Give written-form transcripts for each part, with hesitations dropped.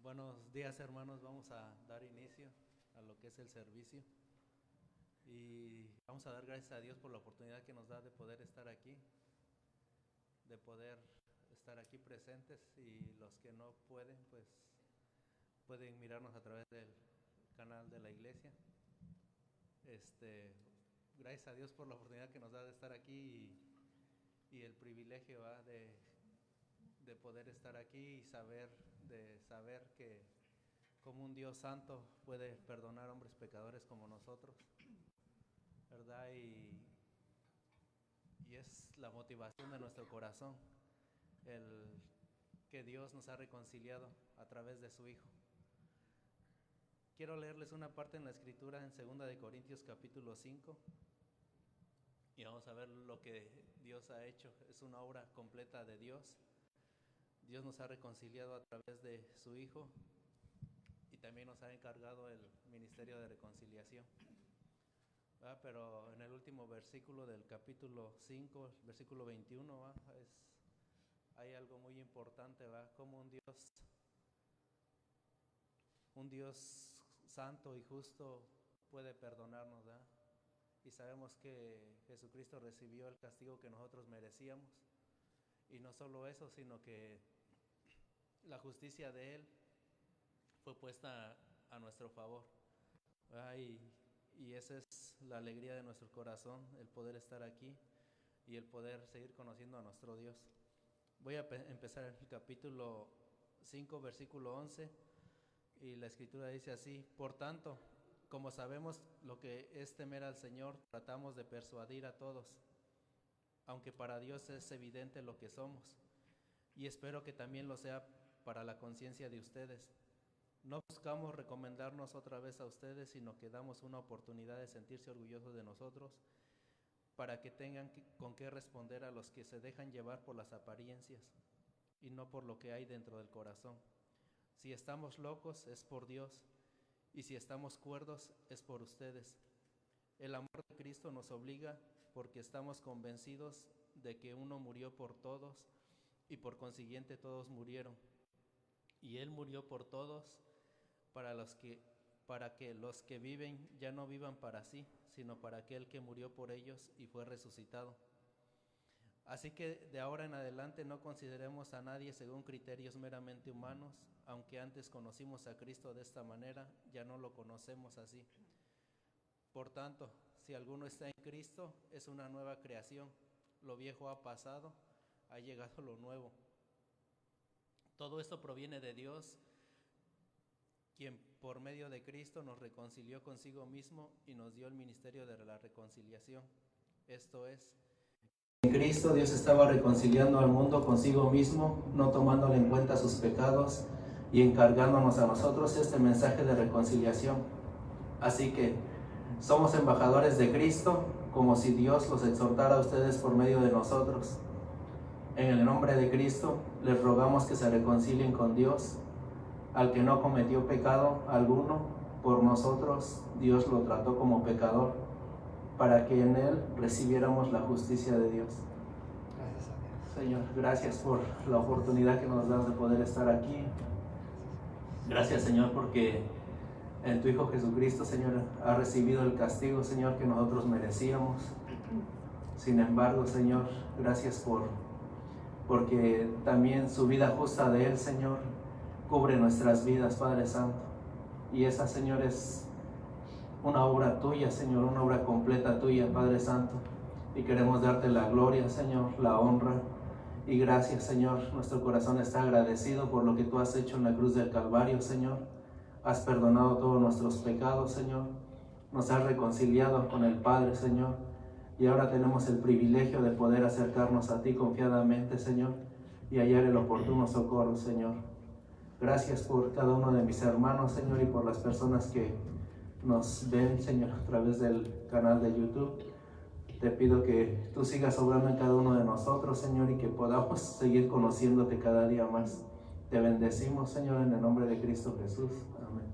Buenos días, hermanos. Vamos a dar inicio a lo que es el servicio y vamos a dar gracias a Dios por la oportunidad que nos da de poder estar aquí, presentes, y los que no pueden, pues pueden mirarnos a través del canal de la iglesia. Gracias a Dios por la oportunidad que nos da de estar aquí y el privilegio de poder estar aquí y saber que como un Dios santo puede perdonar a hombres pecadores como nosotros, ¿verdad? Y es la motivación de nuestro corazón, el que Dios nos ha reconciliado a través de su Hijo. Quiero leerles una parte en la Escritura en 2 de Corintios capítulo 5 y vamos a ver lo que Dios ha hecho. Es una obra completa de Dios. Dios nos ha reconciliado a través de su Hijo y también nos ha encargado el ministerio de reconciliación. ¿Va? Pero en el último versículo del capítulo 5, versículo 21, ¿va? Hay algo muy importante, ¿va? Como un Dios santo y justo puede perdonarnos, ¿va? Y sabemos que Jesucristo recibió el castigo que nosotros merecíamos. Y no solo eso, sino que la justicia de Él fue puesta a nuestro favor, ¿verdad? Y esa es la alegría de nuestro corazón, el poder estar aquí y el poder seguir conociendo a nuestro Dios. Voy a empezar el capítulo 5, versículo 11, y la Escritura dice así: por tanto, como sabemos lo que es temer al Señor, tratamos de persuadir a todos, aunque para Dios es evidente lo que somos, y espero que también lo sea para la conciencia de ustedes. No buscamos recomendarnos otra vez a ustedes, sino que damos una oportunidad de sentirse orgullosos de nosotros, para que tengan con qué responder a los que se dejan llevar por las apariencias y no por lo que hay dentro del corazón. Si estamos locos es por Dios, y si estamos cuerdos es por ustedes. El amor de Cristo nos obliga, porque estamos convencidos de que uno murió por todos y por consiguiente todos murieron. Y Él murió por todos para que los que viven ya no vivan para sí, sino para aquel que murió por ellos y fue resucitado. Así que de ahora en adelante no consideremos a nadie según criterios meramente humanos. Aunque antes conocimos a Cristo de esta manera, ya no lo conocemos así. Por tanto, si alguno está en Cristo, es una nueva creación. Lo viejo ha pasado, ha llegado lo nuevo. Todo esto proviene de Dios, quien por medio de Cristo nos reconcilió consigo mismo y nos dio el ministerio de la reconciliación. Esto es, en Cristo Dios estaba reconciliando al mundo consigo mismo, no tomándole en cuenta sus pecados y encargándonos a nosotros este mensaje de reconciliación. Así que somos embajadores de Cristo, como si Dios los exhortara a ustedes por medio de nosotros. En el nombre de Cristo les rogamos que se reconcilien con Dios. Al que no cometió pecado alguno, por nosotros Dios lo trató como pecador, para que en Él recibiéramos la justicia de Dios. Gracias a Dios. Señor, gracias por la oportunidad que nos das de poder estar aquí. Gracias, Señor, porque en tu Hijo Jesucristo, Señor, ha recibido el castigo, Señor, que nosotros merecíamos. Sin embargo, Señor, gracias porque también su vida justa de Él, Señor, cubre nuestras vidas, Padre Santo. Y esa, Señor, es una obra tuya, Señor, una obra completa tuya, Padre Santo. Y queremos darte la gloria, Señor, la honra y gracias, Señor. Nuestro corazón está agradecido por lo que tú has hecho en la cruz del Calvario, Señor. Has perdonado todos nuestros pecados, Señor. Nos has reconciliado con el Padre, Señor. Y ahora tenemos el privilegio de poder acercarnos a ti confiadamente, Señor, y hallar el oportuno socorro, Señor. Gracias por cada uno de mis hermanos, Señor, y por las personas que nos ven, Señor, a través del canal de YouTube. Te pido que tú sigas obrando en cada uno de nosotros, Señor, y que podamos seguir conociéndote cada día más. Te bendecimos, Señor, en el nombre de Cristo Jesús. Amén.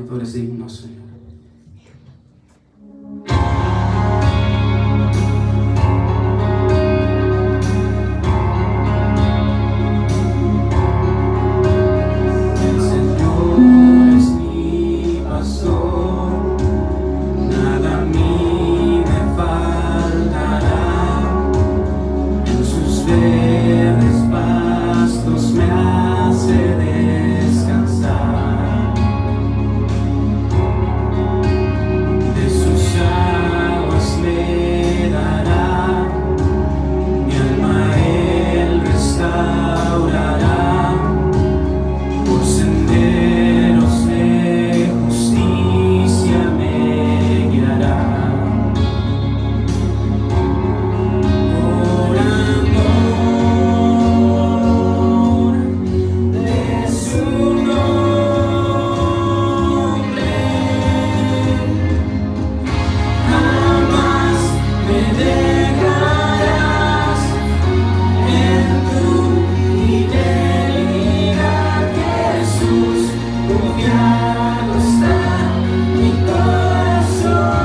porque tú eres digno, Señor. El Señor es mi pastor, nada a mí me faltará. En sus verdes pastos me hace descansar. De sus aguas me dará, mi alma Él restaurará. Por senderos de justicia me guiará. Por amor de su nombre, jamás me dejarás. En tu fidelidad, Jesús, confiado está mi corazón.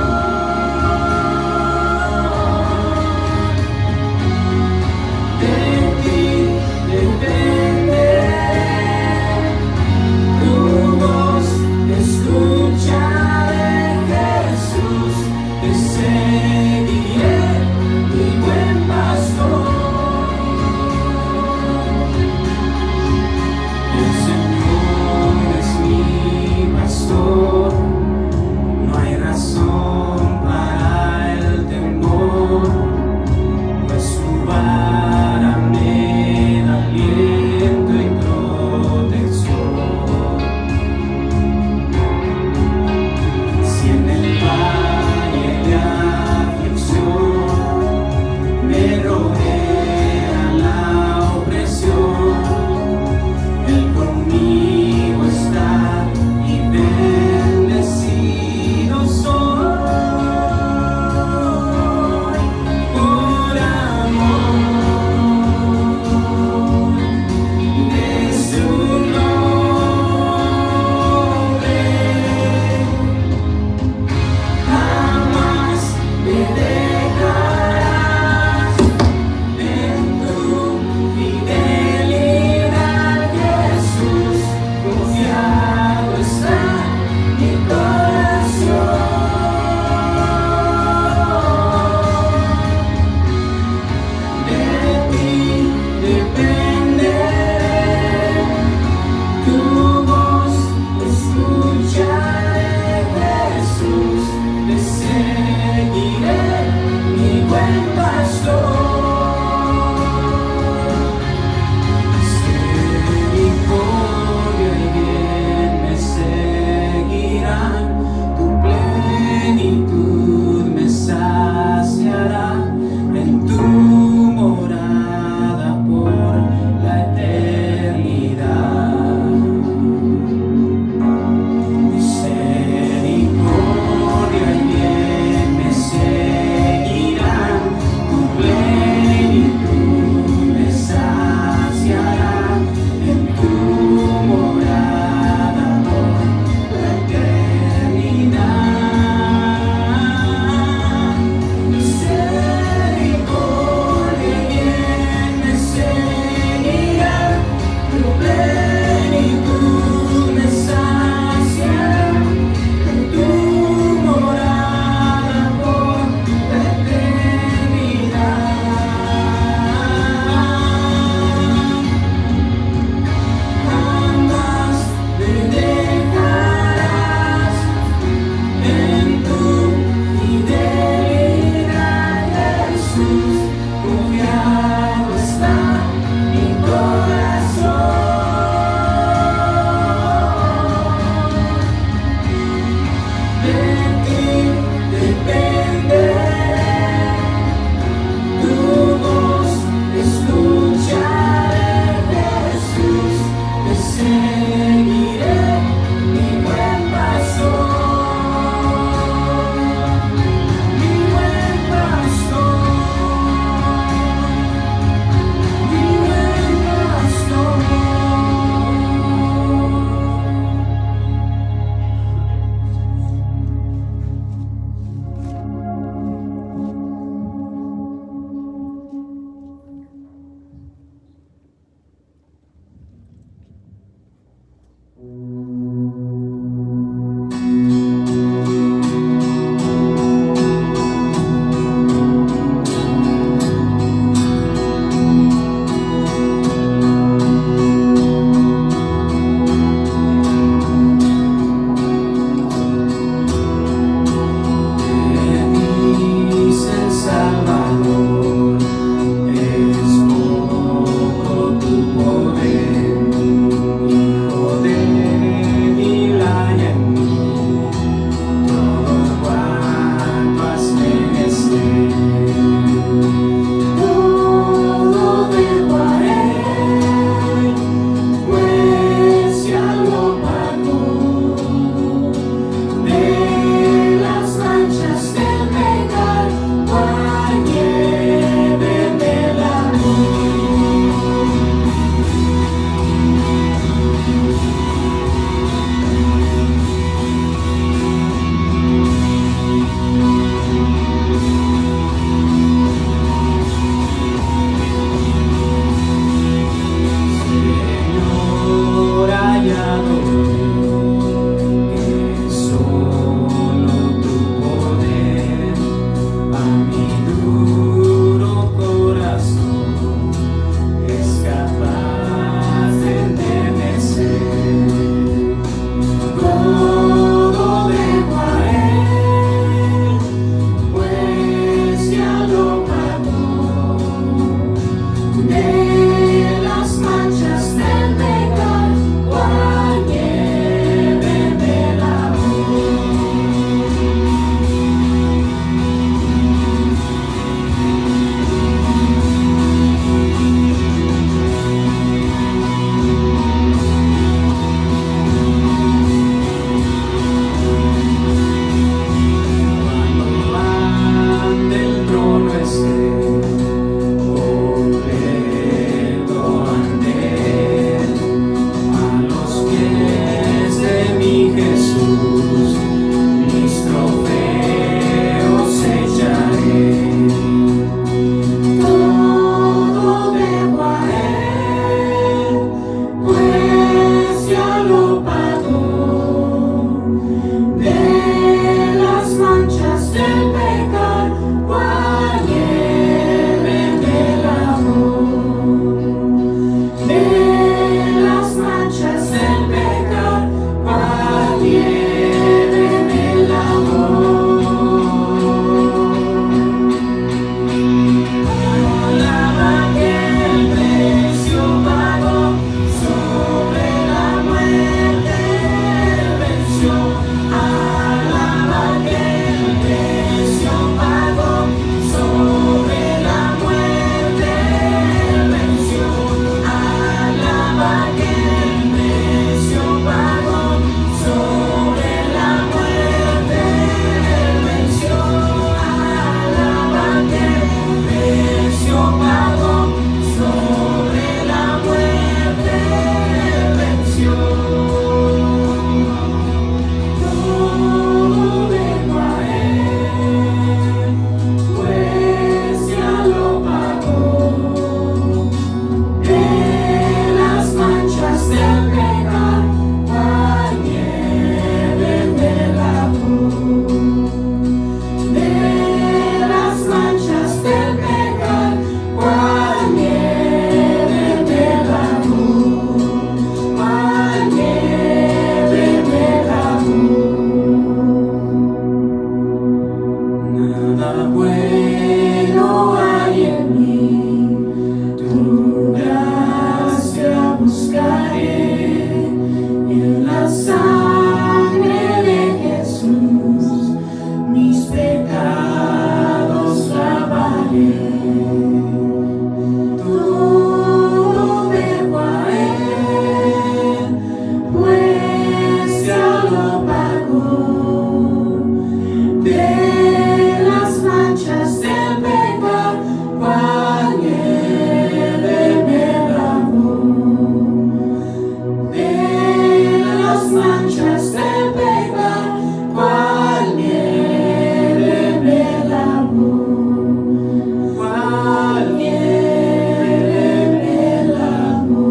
De ti dependeré, tu voz escucharé, Jesús, te seguiré, mi buen pastor. El Señor es mi pastor. Jesús, mis trofeos echaré. Todo debo a Él, pues ya lo pagó. De las manchas del pecado, cual nieve me lavó. De las manchas del pecado, cual nieve me lavó. Alaba que el precio pagó, sobre la muerte venció. Alaba que el precio pagó, sobre la muerte venció. Alaba que el precio pagó, sobre la muerte venció. Alaba que el precio pagó, sobre la muerte venció. Todo debo a Él, pues ya lo pagó. De las manchas del pecado, cual nieve me lavó. De las manchas del pecado, cual nieve me lavó. Cual nieve me lavó. Nada bueno hay en mí, tu gracia buscaré. En la sangre de Jesús, mis pecados lavaré. Todo debo a Él, pues ya lo pagó. De las manchas del pecado, cual nieve me lavó. De las manchas del pecado, cual nieve me lavó. Cual nieve me lavó.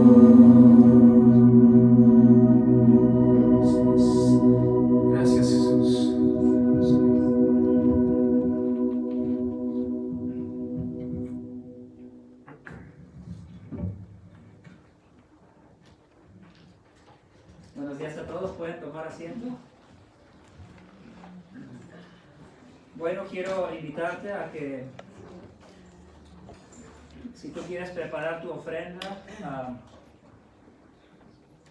Gracias, Jesús. Buenos días a todos, pueden tomar asiento. Bueno, quiero invitarte a que, si tú quieres preparar tu ofrenda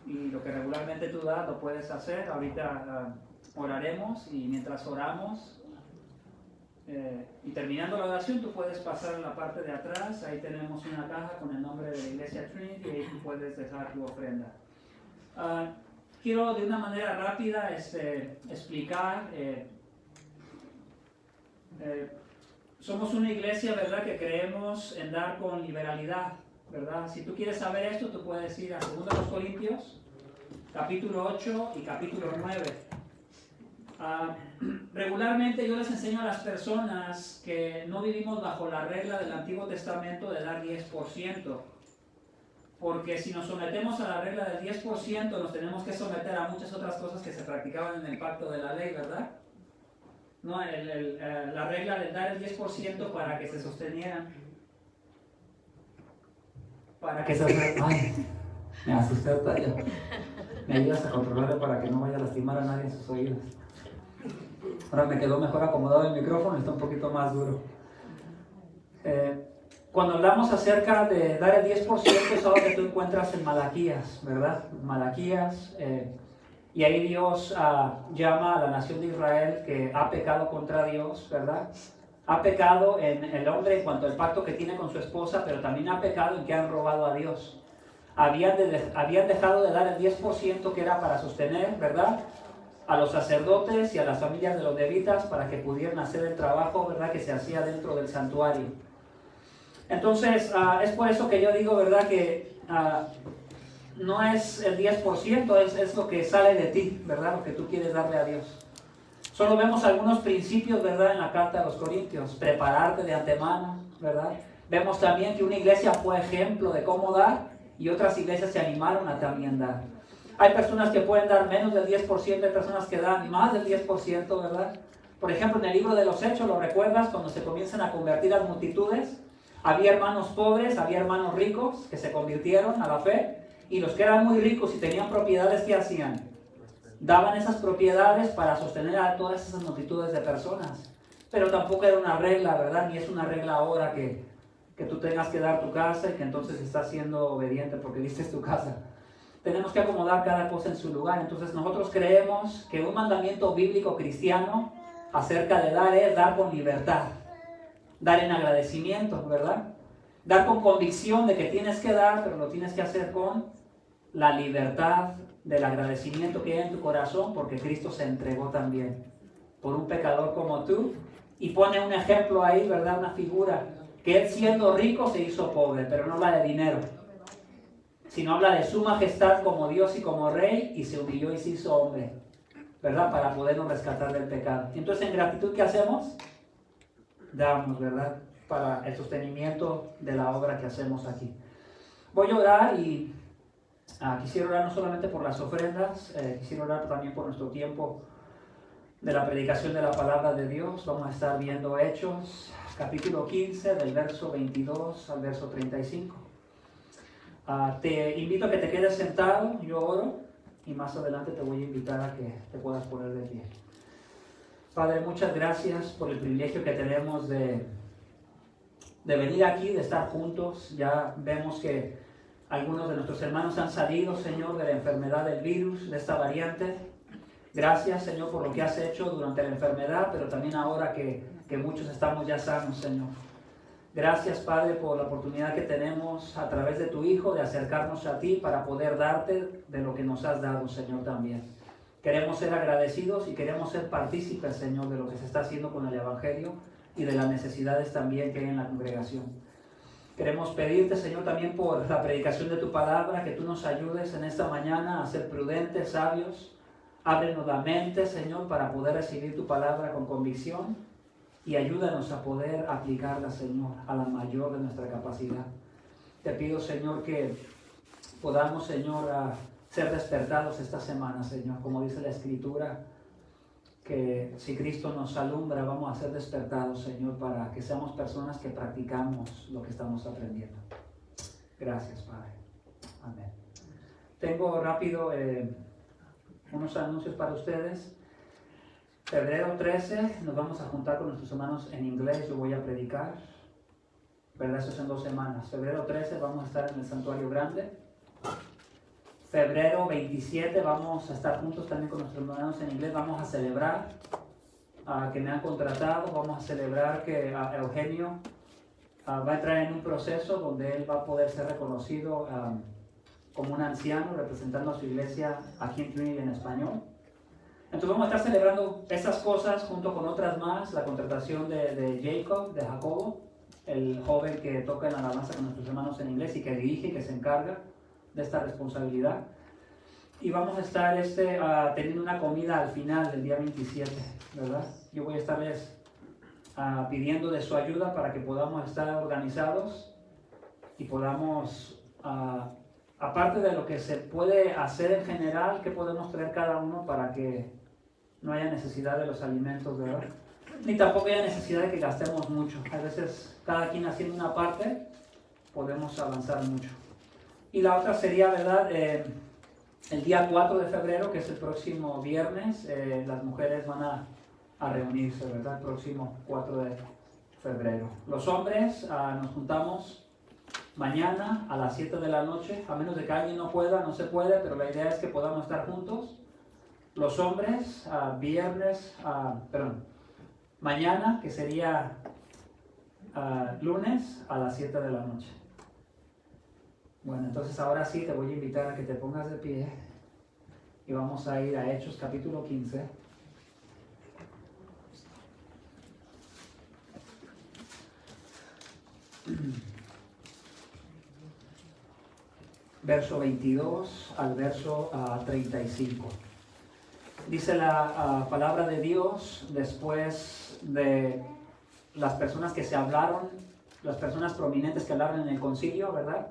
y lo que regularmente tú das, lo puedes hacer. Ahorita oraremos, y mientras oramos y terminando la oración, tú puedes pasar a la parte de atrás. Ahí tenemos una caja con el nombre de la iglesia Trinity, y ahí tú puedes dejar tu ofrenda. Quiero de una manera rápida explicar. Somos una iglesia, ¿verdad?, que creemos en dar con liberalidad, ¿verdad? Si tú quieres saber esto, tú puedes ir a 2 Corintios, capítulo 8 y capítulo 9. Regularmente yo les enseño a las personas que no vivimos bajo la regla del Antiguo Testamento de dar 10%. Porque si nos sometemos a la regla del 10%, nos tenemos que someter a muchas otras cosas que se practicaban en el pacto de la ley, ¿verdad? No, la regla de dar el 10% para que se sostenieran. Para que se sostenieran. Ay, me asusté hasta ya. Me ayudas a controlarle para que no vaya a lastimar a nadie en sus oídos. Ahora me quedó mejor acomodado el micrófono, está un poquito más duro. Cuando hablamos acerca de dar el 10%, es algo que tú encuentras en Malaquías, ¿verdad? Malaquías, y ahí Dios llama a la nación de Israel que ha pecado contra Dios, ¿verdad? Ha pecado en el hombre en cuanto al pacto que tiene con su esposa, pero también ha pecado en que han robado a Dios. Habían dejado de dar el 10% que era para sostener, ¿verdad?, a los sacerdotes y a las familias de los levitas para que pudieran hacer el trabajo, ¿verdad?, que se hacía dentro del santuario. Entonces, es por eso que yo digo, ¿verdad?, que no es el 10%, es lo que sale de ti, ¿verdad? Lo que tú quieres darle a Dios. Solo vemos algunos principios, ¿verdad? En la carta a los Corintios. Prepararte de antemano, ¿verdad? Vemos también que una iglesia fue ejemplo de cómo dar y otras iglesias se animaron a también dar. Hay personas que pueden dar menos del 10%, hay personas que dan más del 10%, ¿verdad? Por ejemplo, en el libro de los Hechos, ¿lo recuerdas? Cuando se comienzan a convertir las multitudes, había hermanos pobres, había hermanos ricos que se convirtieron a la fe, y los que eran muy ricos y tenían propiedades, ¿qué hacían? Daban esas propiedades para sostener a todas esas multitudes de personas. Pero tampoco era una regla, ¿verdad? Ni es una regla ahora que tú tengas que dar tu casa y que entonces estás siendo obediente porque diste tu casa. Tenemos que acomodar cada cosa en su lugar. Entonces nosotros creemos que un mandamiento bíblico cristiano acerca de dar es dar con libertad. Dar en agradecimiento, ¿verdad? Dar con convicción de que tienes que dar, pero lo tienes que hacer con la libertad del agradecimiento que hay en tu corazón, porque Cristo se entregó también por un pecador como tú. Y pone un ejemplo ahí, ¿verdad? Una figura, que él siendo rico se hizo pobre, pero no habla de dinero, sino habla de su majestad como Dios y como Rey, y se humilló y se hizo hombre, ¿verdad? Para podernos rescatar del pecado. Y entonces, en gratitud, ¿qué hacemos? Damos, ¿verdad? Para el sostenimiento de la obra que hacemos aquí. Voy a orar y quisiera orar no solamente por las ofrendas, quisiera orar también por nuestro tiempo de la predicación de la palabra de Dios. Vamos a estar viendo Hechos, capítulo 15, del verso 22 al verso 35. Te invito a que te quedes sentado, yo oro, y más adelante te voy a invitar a que te puedas poner de pie. Padre, muchas gracias por el privilegio que tenemos de venir aquí, de estar juntos. Ya vemos que algunos de nuestros hermanos han salido, Señor, de la enfermedad del virus, de esta variante. Gracias, Señor, por lo que has hecho durante la enfermedad, pero también ahora que muchos estamos ya sanos, Señor. Gracias, Padre, por la oportunidad que tenemos a través de tu Hijo de acercarnos a ti para poder darte de lo que nos has dado, Señor, también. Queremos ser agradecidos y queremos ser partícipes, Señor, de lo que se está haciendo con el Evangelio y de las necesidades también que hay en la congregación. Queremos pedirte, Señor, también por la predicación de tu palabra, que tú nos ayudes en esta mañana a ser prudentes, sabios. Ábrenos la mente, Señor, para poder recibir tu palabra con convicción y ayúdanos a poder aplicarla, Señor, a la mayor de nuestra capacidad. Te pido, Señor, que podamos, Señor, ser despertados esta semana, Señor, como dice la Escritura, que si Cristo nos alumbra, vamos a ser despertados, Señor, para que seamos personas que practicamos lo que estamos aprendiendo. Gracias, Padre. Amén. Tengo rápido unos anuncios para ustedes. Febrero 13 nos vamos a juntar con nuestros hermanos en inglés. Yo voy a predicar, ¿verdad? Eso es en 2 semanas. Febrero 13 vamos a estar en el Santuario Grande. Febrero 27 vamos a estar juntos también con nuestros hermanos en inglés. Vamos a celebrar que me han contratado. Vamos a celebrar que Eugenio va a entrar en un proceso donde él va a poder ser reconocido como un anciano representando a su iglesia aquí en Trinity en español. Entonces vamos a estar celebrando esas cosas junto con otras más. La contratación de Jacobo, el joven que toca en la alabanza con nuestros hermanos en inglés y que dirige y que se encarga de esta responsabilidad. Y vamos a estar teniendo una comida al final del día 27, ¿verdad? Yo voy a estarles pidiendo de su ayuda para que podamos estar organizados y podamos, aparte de lo que se puede hacer en general, que podemos traer cada uno para que no haya necesidad de los alimentos, ¿verdad? Ni tampoco haya necesidad de que gastemos mucho. A veces, cada quien haciendo una parte, podemos avanzar mucho. Y la otra sería, ¿verdad? El día 4 de febrero, que es el próximo viernes, las mujeres van a reunirse, ¿verdad? El próximo 4 de febrero. Los hombres nos juntamos mañana a las 7 de la noche, a menos de que alguien no pueda, no se puede, pero la idea es que podamos estar juntos. Los hombres, mañana, que sería lunes, a las 7 de la noche. Bueno, entonces ahora sí te voy a invitar a que te pongas de pie y vamos a ir a Hechos capítulo 15. verso 22 al verso 35. Dice la palabra de Dios, después de las personas que se hablaron, las personas prominentes que hablaron en el concilio, ¿verdad?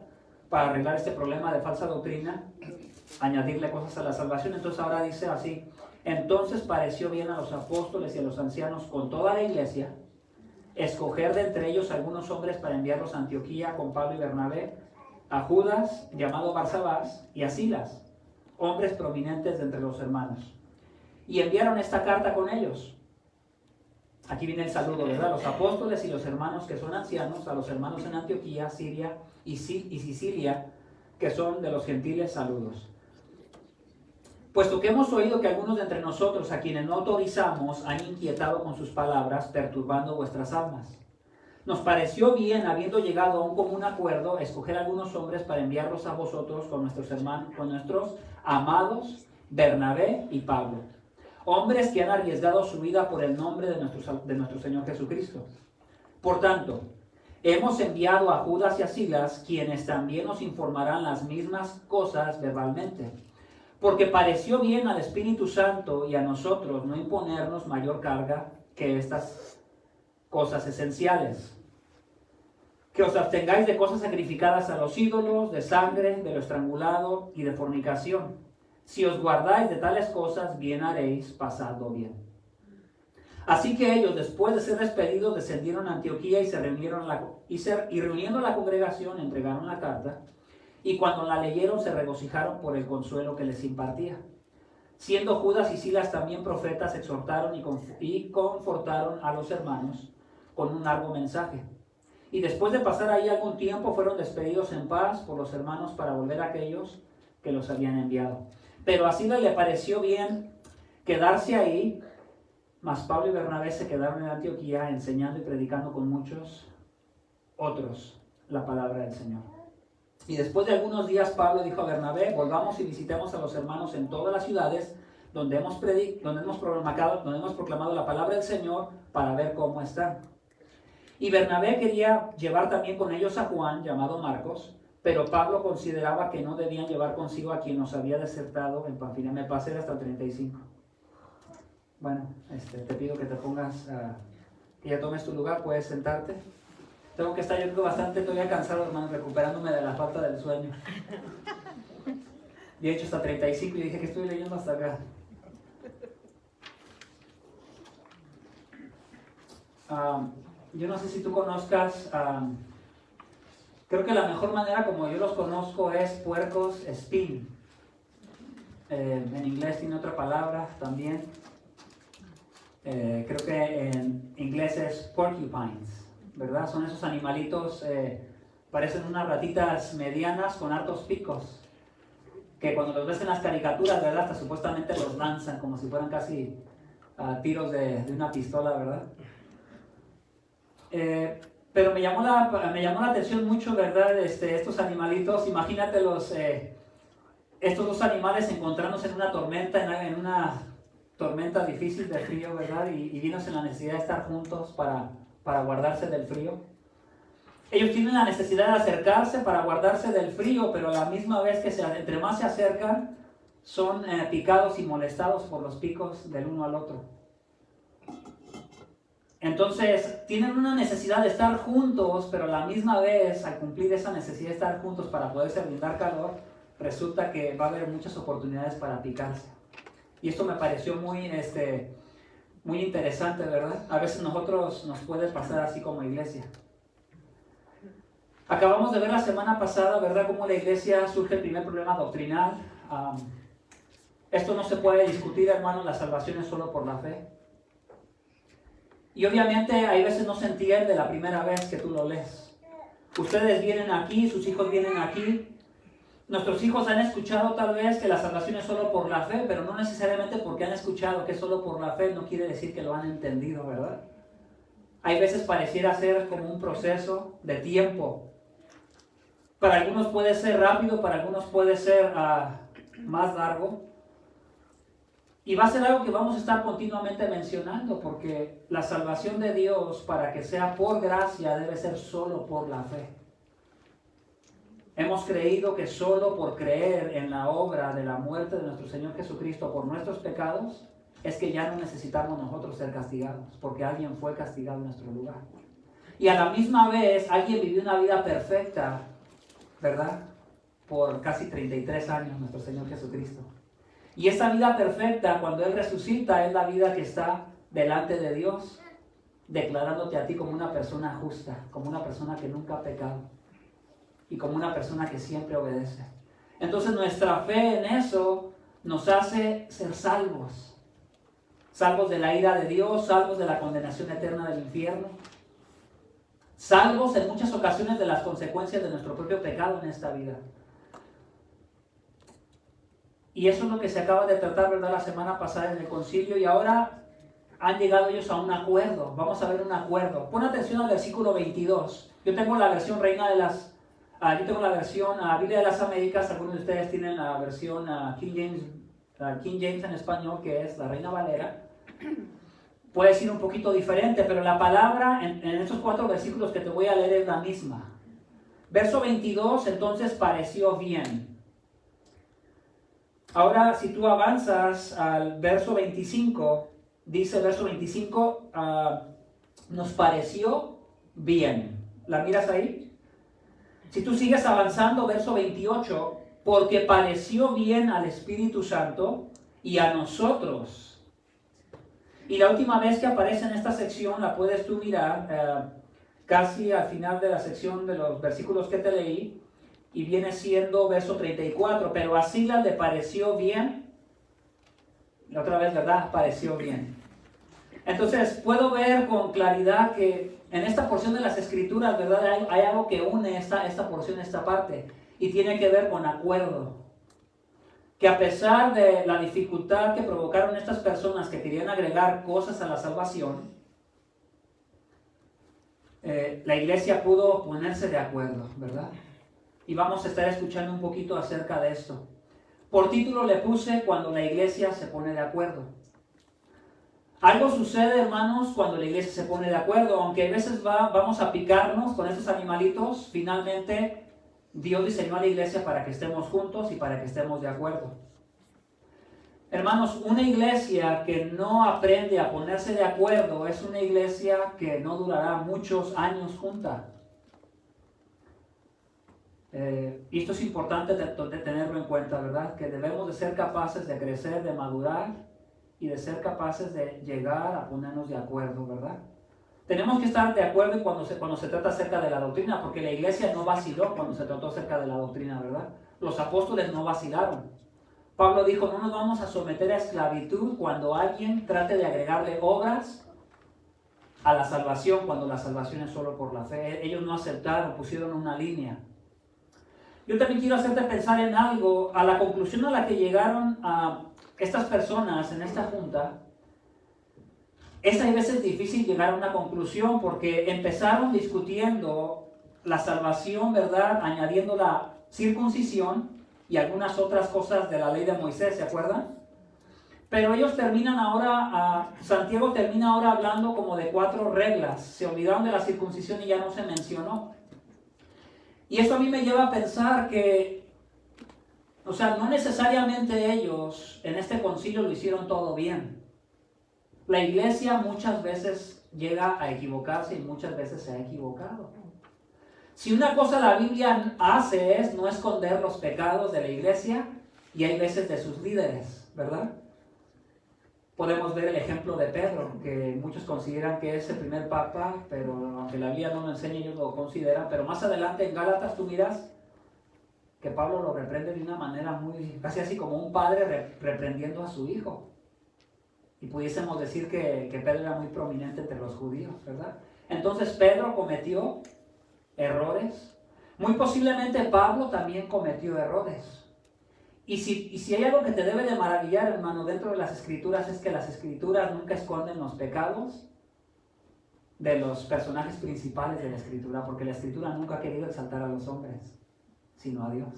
Para arreglar este problema de falsa doctrina, añadirle cosas a la salvación. Entonces ahora dice así: entonces pareció bien a los apóstoles y a los ancianos con toda la iglesia escoger de entre ellos algunos hombres para enviarlos a Antioquía con Pablo y Bernabé, a Judas, llamado Barsabás, y a Silas, hombres prominentes de entre los hermanos. Y enviaron esta carta con ellos. Aquí viene el saludo, ¿verdad? Los apóstoles y los hermanos que son ancianos, a los hermanos en Antioquía, Siria y Sicilia, que son de los gentiles, saludos. Puesto que hemos oído que algunos de entre nosotros, a quienes no autorizamos, han inquietado con sus palabras, perturbando vuestras almas. Nos pareció bien, habiendo llegado a un común acuerdo, escoger algunos hombres para enviarlos a vosotros con nuestros hermanos, con nuestros amados Bernabé y Pablo. Hombres que han arriesgado su vida por el nombre de nuestro Señor Jesucristo. Por tanto, hemos enviado a Judas y a Silas, quienes también nos informarán las mismas cosas verbalmente. Porque pareció bien al Espíritu Santo y a nosotros no imponernos mayor carga que estas cosas esenciales. Que os abstengáis de cosas sacrificadas a los ídolos, de sangre, de lo estrangulado y de fornicación. Si os guardáis de tales cosas, bien haréis, pasando bien. Así que ellos, después de ser despedidos, descendieron a Antioquía y reuniendo la congregación, entregaron la carta, y cuando la leyeron se regocijaron por el consuelo que les impartía. Siendo Judas y Silas también profetas, exhortaron y confortaron a los hermanos con un largo mensaje. Y después de pasar ahí algún tiempo, fueron despedidos en paz por los hermanos para volver a aquellos que los habían enviado. Pero a Silas le pareció bien quedarse ahí, mas Pablo y Bernabé se quedaron en Antioquía enseñando y predicando con muchos otros la palabra del Señor. Y después de algunos días Pablo dijo a Bernabé: volvamos y visitemos a los hermanos en todas las ciudades donde hemos proclamado la palabra del Señor, para ver cómo están. Y Bernabé quería llevar también con ellos a Juan, llamado Marcos, pero Pablo consideraba que no debían llevar consigo a quien nos había desertado en Panfilia. Me pasé hasta el 35. Bueno, te pido que te pongas, que ya tomes tu lugar, puedes sentarte. Tengo que estar, yo creo, bastante todavía cansado, hermano, recuperándome de la falta del sueño. Y he hecho hasta 35 y dije que estoy leyendo hasta acá. Yo no sé si tú conozcas, creo que la mejor manera como yo los conozco es puercos spin. En inglés tiene otra palabra también. Creo que en inglés es porcupines, ¿verdad? Son esos animalitos, parecen unas ratitas medianas con hartos picos, que cuando los ves en las caricaturas, ¿verdad? Hasta supuestamente los lanzan como si fueran casi tiros de una pistola, ¿verdad? Pero me llamó la atención mucho, ¿verdad? Estos animalitos. Imagínate estos dos animales encontrándose en una tormenta difícil de frío, ¿verdad? Y viéndose en la necesidad de estar juntos para guardarse del frío. Ellos tienen la necesidad de acercarse para guardarse del frío, pero a la misma vez que entre más se acercan, son picados y molestados por los picos del uno al otro. Entonces, tienen una necesidad de estar juntos, pero a la misma vez, al cumplir esa necesidad de estar juntos para poderse brindar calor, resulta que va a haber muchas oportunidades para picarse. Y esto me pareció muy interesante, ¿verdad? A veces nosotros nos puede pasar así como iglesia. Acabamos de ver la semana pasada, ¿verdad?, cómo la iglesia surge el primer problema doctrinal. Esto no se puede discutir, hermanos, la salvación es solo por la fe. Y obviamente hay veces no se entiende la primera vez que tú lo lees. Ustedes vienen aquí, sus hijos vienen aquí. Nuestros hijos han escuchado tal vez que la salvación es solo por la fe, pero no necesariamente porque han escuchado que es solo por la fe, no quiere decir que lo han entendido, ¿verdad? Hay veces pareciera ser como un proceso de tiempo. Para algunos puede ser rápido, para algunos puede ser más largo. Y va a ser algo que vamos a estar continuamente mencionando, porque la salvación de Dios, para que sea por gracia, debe ser solo por la fe. hemos creído que solo por creer en la obra de la muerte de nuestro Señor Jesucristo por nuestros pecados, es que ya no necesitamos nosotros ser castigados, porque alguien fue castigado en nuestro lugar. Y a la misma vez, alguien vivió una vida perfecta, ¿verdad? Por casi 33 años, nuestro Señor Jesucristo. Y esa vida perfecta, cuando Él resucita, es la vida que está delante de Dios, declarándote a ti como una persona justa, como una persona que nunca ha pecado y como una persona que siempre obedece. Entonces nuestra fe en eso nos hace ser salvos. Salvos de la ira de Dios, salvos de la condenación eterna del infierno, salvos en muchas ocasiones de las consecuencias de nuestro propio pecado en esta vida. Y eso es lo que se acaba de tratar, ¿verdad?, la semana pasada en el concilio, y ahora han llegado ellos a un acuerdo. Vamos a ver un acuerdo. Pon atención al versículo 22. Yo tengo la versión Reina de las... yo tengo la versión Biblia de las Américas. Algunos de ustedes tienen la versión King James en español, que es la Reina Valera. Puede ser un poquito diferente, pero la palabra en estos 4 versículos que te voy a leer es la misma. Verso 22, entonces pareció bien. Ahora, si tú avanzas al verso 25, dice el verso 25, nos pareció bien. ¿La miras ahí? Si tú sigues avanzando, verso 28, porque pareció bien al Espíritu Santo y a nosotros. Y la última vez que aparece en esta sección, la puedes tú mirar casi al final de la sección de los versículos que te leí, y viene siendo verso 34, pero a Silas le pareció bien. La otra vez, ¿verdad? Pareció bien. Entonces, puedo ver con claridad que en esta porción de las Escrituras, ¿verdad?, hay algo que une esta porción, esta parte, y tiene que ver con acuerdo. Que a pesar de la dificultad que provocaron estas personas que querían agregar cosas a la salvación, la iglesia pudo ponerse de acuerdo, ¿verdad? Y vamos a estar escuchando un poquito acerca de esto. Por título le puse cuando la iglesia se pone de acuerdo. Algo sucede, hermanos, cuando la iglesia se pone de acuerdo. Aunque a veces vamos a picarnos con estos animalitos, finalmente Dios diseñó a la iglesia para que estemos juntos y para que estemos de acuerdo. Hermanos, una iglesia que no aprende a ponerse de acuerdo es una iglesia que no durará muchos años junta. Y esto es importante de tenerlo en cuenta, ¿verdad? Que debemos de ser capaces de crecer, de madurar y de ser capaces de llegar a ponernos de acuerdo, ¿verdad? Tenemos que estar de acuerdo cuando se trata acerca de la doctrina, porque la iglesia no vaciló cuando se trató acerca de la doctrina, ¿verdad? Los apóstoles no vacilaron. Pablo dijo, no nos vamos a someter a esclavitud cuando alguien trate de agregarle obras a la salvación, cuando la salvación es solo por la fe. Ellos no aceptaron, pusieron una línea. Yo también quiero hacerte pensar en algo. A la conclusión a la que llegaron a estas personas en esta junta, es a veces difícil llegar a una conclusión porque empezaron discutiendo la salvación, ¿verdad?, añadiendo la circuncisión y algunas otras cosas de la ley de Moisés, ¿se acuerdan? Pero ellos terminan ahora, Santiago termina ahora hablando como de 4 reglas. Se olvidaron de la circuncisión y ya no se mencionó. Y eso a mí me lleva a pensar que, no necesariamente ellos en este concilio lo hicieron todo bien. La iglesia muchas veces llega a equivocarse y muchas veces se ha equivocado. Si una cosa la Biblia hace es no esconder los pecados de la iglesia y hay veces de sus líderes, ¿verdad? Podemos ver el ejemplo de Pedro, que muchos consideran que es el primer papa, pero aunque la Biblia no lo enseña, ellos lo consideran. Pero más adelante en Gálatas tú miras que Pablo lo reprende de una manera casi así como un padre reprendiendo a su hijo. Y pudiésemos decir que Pedro era muy prominente entre los judíos, ¿verdad? Entonces Pedro cometió errores. Muy posiblemente Pablo también cometió errores. Y si hay algo que te debe de maravillar, hermano, dentro de las Escrituras, es que las Escrituras nunca esconden los pecados de los personajes principales de la Escritura, porque la Escritura nunca ha querido exaltar a los hombres, sino a Dios.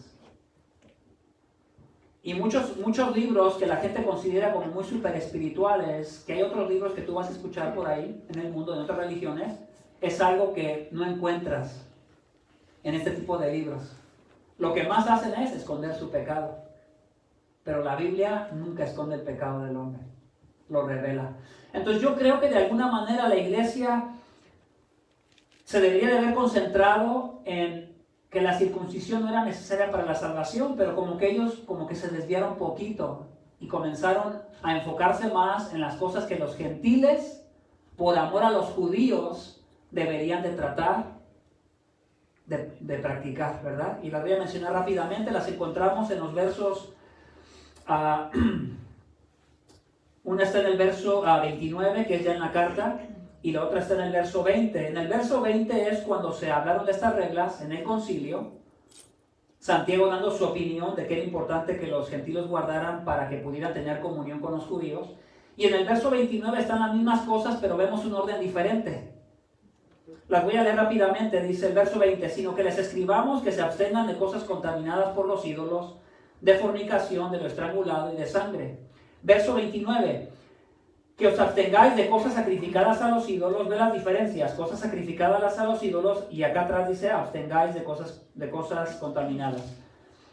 Y muchos libros que la gente considera como muy super espirituales, que hay otros libros que tú vas a escuchar por ahí en el mundo, en otras religiones, es algo que no encuentras en este tipo de libros. Lo que más hacen es esconder su pecado. Pero la Biblia nunca esconde el pecado del hombre, lo revela. Entonces yo creo que de alguna manera la iglesia se debería de haber concentrado en que la circuncisión no era necesaria para la salvación, pero como que ellos como que se desviaron un poquito y comenzaron a enfocarse más en las cosas que los gentiles, por amor a los judíos, deberían de tratar de practicar, ¿verdad? Y las voy a mencionar rápidamente, las encontramos en los versos, una está en el verso 29, que es ya en la carta, y la otra está en el verso 20. En el verso 20 es cuando se hablaron de estas reglas en el concilio, Santiago dando su opinión de que era importante que los gentiles guardaran para que pudieran tener comunión con los judíos. Y en el verso 29 están las mismas cosas, pero vemos un orden diferente. Las voy a leer rápidamente. Dice el verso 20, sino que les escribamos que se abstengan de cosas contaminadas por los ídolos, de fornicación, de lo estrangulado y de sangre. Verso 29, que os abstengáis de cosas sacrificadas a los ídolos. Ve las diferencias, cosas sacrificadas a los ídolos, y acá atrás dice abstengáis de cosas contaminadas.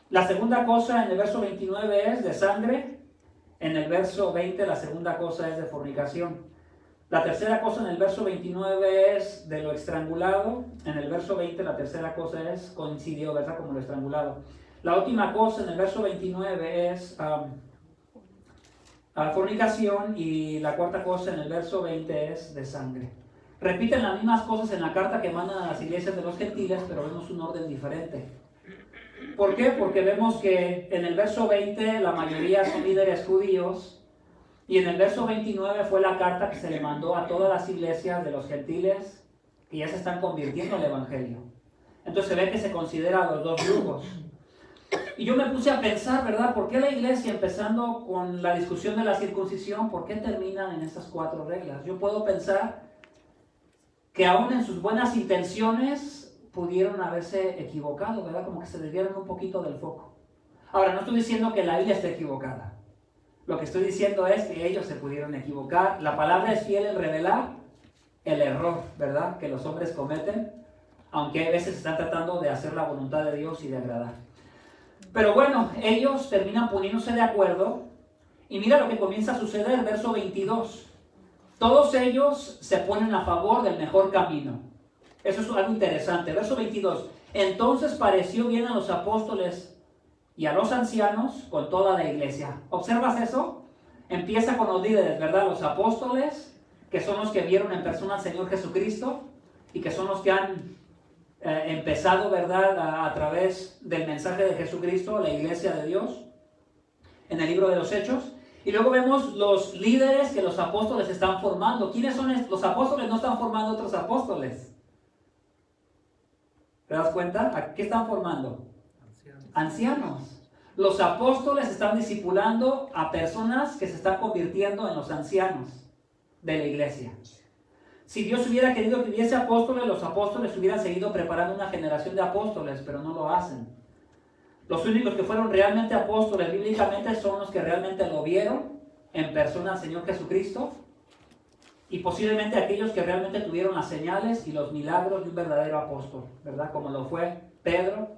La segunda cosa en el verso 29 es de sangre. En el verso 20 la segunda cosa es de fornicación. La tercera cosa en el verso 29 es de lo estrangulado. En el verso 20 la tercera cosa es coincidió, ¿verdad? Como lo estrangulado. La última cosa en el verso 29 es fornicación, y la cuarta cosa en el verso 20 es de sangre. Repiten las mismas cosas en la carta que mandan a las iglesias de los gentiles, pero vemos un orden diferente. ¿Por qué? Porque vemos que en el verso 20 la mayoría son líderes judíos, y en el verso 29 fue la carta que se le mandó a todas las iglesias de los gentiles que ya se están convirtiendo al evangelio. Entonces se ve que se considera a los dos grupos. Y yo me puse a pensar, ¿verdad? ¿Por qué la iglesia, empezando con la discusión de la circuncisión, por qué terminan en estas 4 reglas? Yo puedo pensar que aún en sus buenas intenciones pudieron haberse equivocado, ¿verdad? Como que se desviaron un poquito del foco. Ahora, no estoy diciendo que la Biblia esté equivocada. Lo que estoy diciendo es que ellos se pudieron equivocar. La palabra es fiel en revelar el error, ¿verdad? Que los hombres cometen, aunque a veces están tratando de hacer la voluntad de Dios y de agradar. Pero bueno, ellos terminan poniéndose de acuerdo, y mira lo que comienza a suceder, verso 22. Todos ellos se ponen a favor del mejor camino. Eso es algo interesante. Verso 22. Entonces pareció bien a los apóstoles y a los ancianos con toda la iglesia. ¿Observas eso? Empieza con los líderes, ¿verdad? Los apóstoles, que son los que vieron en persona al Señor Jesucristo y que son los que han empezado, ¿verdad?, a través del mensaje de Jesucristo, la iglesia de Dios, en el libro de los Hechos. Y luego vemos los líderes que los apóstoles están formando. ¿Quiénes son los apóstoles? No están formando otros apóstoles. ¿Te das cuenta? ¿A qué están formando? Ancianos. Los apóstoles están discipulando a personas que se están convirtiendo en los ancianos de la iglesia. Si Dios hubiera querido que hubiese apóstoles, los apóstoles hubieran seguido preparando una generación de apóstoles, pero no lo hacen. Los únicos que fueron realmente apóstoles bíblicamente son los que realmente lo vieron en persona al Señor Jesucristo, y posiblemente aquellos que realmente tuvieron las señales y los milagros de un verdadero apóstol, ¿verdad? Como lo fue Pedro.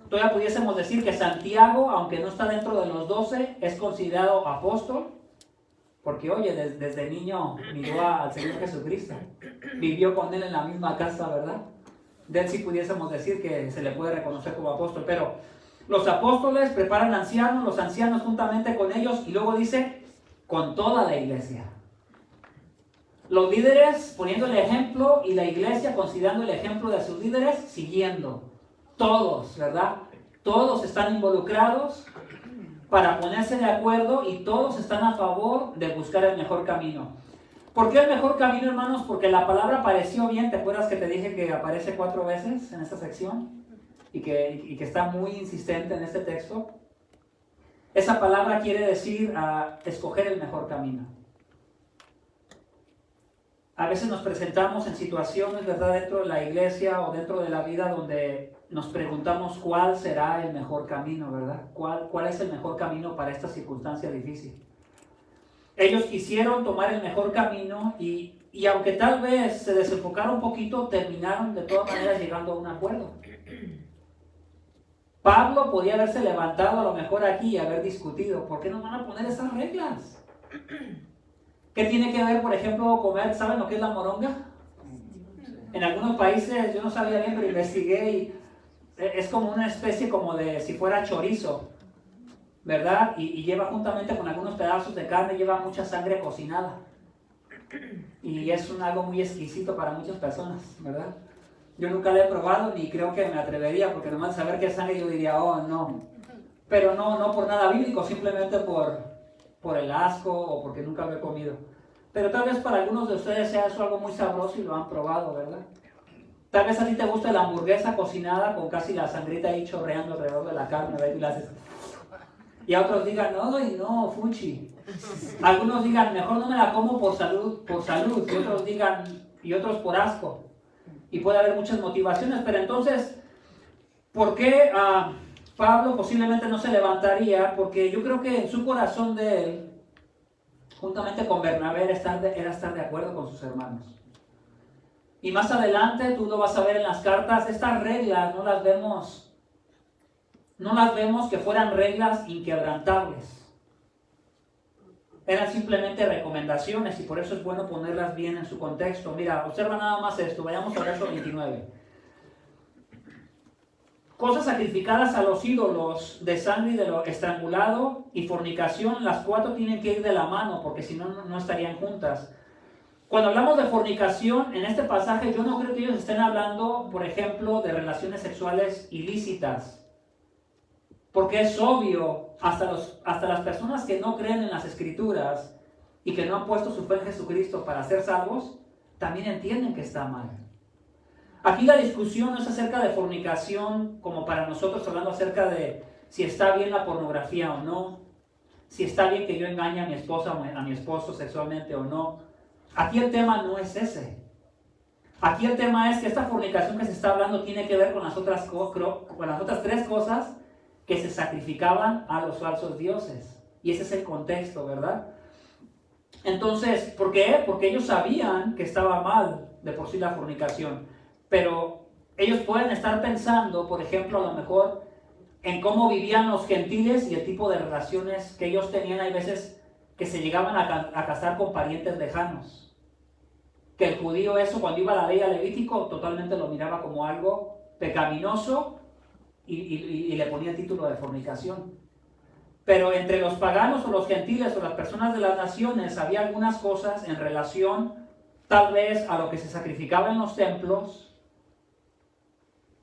Todavía pudiésemos decir que Santiago, aunque no está dentro de los 12, es considerado apóstol, porque oye, desde niño miró al Señor Jesucristo, vivió con él en la misma casa, ¿verdad? De él sí pudiésemos decir que se le puede reconocer como apóstol. Pero los apóstoles preparan ancianos, los ancianos juntamente con ellos, y luego dice, con toda la iglesia. Los líderes poniendo el ejemplo, y la iglesia considerando el ejemplo de sus líderes, siguiendo. Todos, ¿verdad? Todos están involucrados para ponerse de acuerdo, y todos están a favor de buscar el mejor camino. ¿Por qué el mejor camino, hermanos? Porque la palabra pareció bien. ¿Te acuerdas que te dije que aparece 4 veces en esta sección? Y que está muy insistente en este texto. Esa palabra quiere decir escoger el mejor camino. A veces nos presentamos en situaciones, ¿verdad?, dentro de la iglesia o dentro de la vida, donde nos preguntamos cuál será el mejor camino, ¿verdad? ¿Cuál es el mejor camino para esta circunstancia difícil? Ellos quisieron tomar el mejor camino, y aunque tal vez se desenfocaron un poquito, terminaron de todas maneras llegando a un acuerdo. Pablo podía haberse levantado a lo mejor aquí y haber discutido. ¿Por qué no van a poner esas reglas? ¿Qué tiene que ver, por ejemplo, comer? ¿Saben lo que es la moronga? En algunos países, yo no sabía bien, pero investigué y es como una especie como de, si fuera chorizo, ¿verdad? Y lleva juntamente con algunos pedazos de carne, lleva mucha sangre cocinada. Y es algo muy exquisito para muchas personas, ¿verdad? Yo nunca lo he probado ni creo que me atrevería, porque nomás de saber que es sangre yo diría, oh, no. Pero no por nada bíblico, simplemente por el asco o porque nunca lo he comido. Pero tal vez para algunos de ustedes sea eso algo muy sabroso y lo han probado, ¿verdad? Tal vez a ti te gusta la hamburguesa cocinada con casi la sangrita ahí chorreando alrededor de la carne, ¿verdad? Y la haces... Y a otros digan, no, fuchi. Algunos digan, mejor no me la como por salud. Y otros digan, y otros por asco. Y puede haber muchas motivaciones, pero entonces, ¿por qué Pablo posiblemente no se levantaría? Porque yo creo que en su corazón de él, juntamente con Bernabé, era estar de acuerdo con sus hermanos. Y más adelante, tú lo vas a ver en las cartas, estas reglas no las vemos que fueran reglas inquebrantables. Eran simplemente recomendaciones y por eso es bueno ponerlas bien en su contexto. Mira, observa nada más esto, vayamos al verso 29. Cosas sacrificadas a los ídolos de sangre y de lo estrangulado y fornicación, las cuatro tienen que ir de la mano porque si no, no estarían juntas. Cuando hablamos de fornicación, en este pasaje yo no creo que ellos estén hablando, por ejemplo, de relaciones sexuales ilícitas. Porque es obvio, hasta las personas que no creen en las Escrituras y que no han puesto su fe en Jesucristo para ser salvos, también entienden que está mal. Aquí la discusión no es acerca de fornicación como para nosotros, hablando acerca de si está bien la pornografía o no, si está bien que yo engañe a mi esposa o a mi esposo sexualmente o no. Aquí el tema no es ese. Aquí el tema es que esta fornicación que se está hablando tiene que ver con las otras tres cosas que se sacrificaban a los falsos dioses. Y ese es el contexto, ¿verdad? Entonces, ¿por qué? Porque ellos sabían que estaba mal de por sí la fornicación. Pero ellos pueden estar pensando, por ejemplo, a lo mejor en cómo vivían los gentiles y el tipo de relaciones que ellos tenían. Hay veces que se llegaban a casar con parientes lejanos. Que el judío eso, cuando iba a la ley a Levítico, totalmente lo miraba como algo pecaminoso y le ponía el título de fornicación. Pero entre los paganos o los gentiles o las personas de las naciones había algunas cosas en relación tal vez a lo que se sacrificaba en los templos,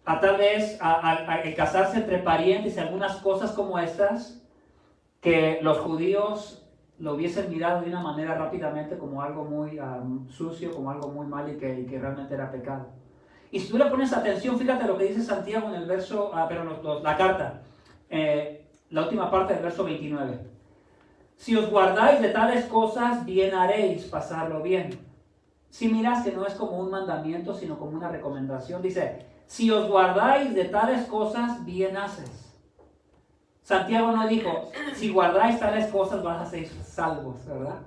a tal vez a casarse entre parientes y algunas cosas como estas que los judíos lo hubiesen mirado de una manera rápidamente como algo muy sucio, como algo muy mal y que realmente era pecado. Y si tú le pones atención, fíjate lo que dice Santiago en el verso, la carta, la última parte del verso 29. Si os guardáis de tales cosas, bien haréis pasarlo bien. Si miras que no es como un mandamiento, sino como una recomendación. Dice, si os guardáis de tales cosas, bien haces. Santiago no dijo, si guardáis tales cosas, vas a ser salvos, ¿verdad?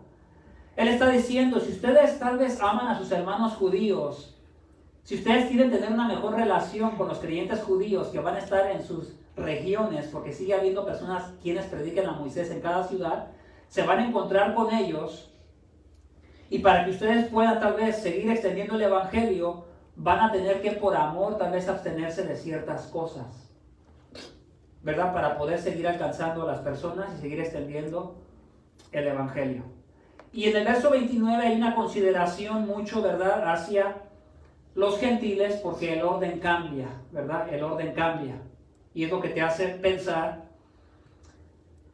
Él está diciendo, si ustedes tal vez aman a sus hermanos judíos, si ustedes quieren tener una mejor relación con los creyentes judíos que van a estar en sus regiones, porque sigue habiendo personas quienes prediquen a Moisés en cada ciudad, se van a encontrar con ellos y para que ustedes puedan tal vez seguir extendiendo el evangelio, van a tener que por amor tal vez abstenerse de ciertas cosas, ¿verdad? Para poder seguir alcanzando a las personas y seguir extendiendo el evangelio. Y en el verso 29 hay una consideración mucho, ¿verdad?, hacia los gentiles, porque el orden cambia, ¿verdad? El orden cambia. Y es lo que te hace pensar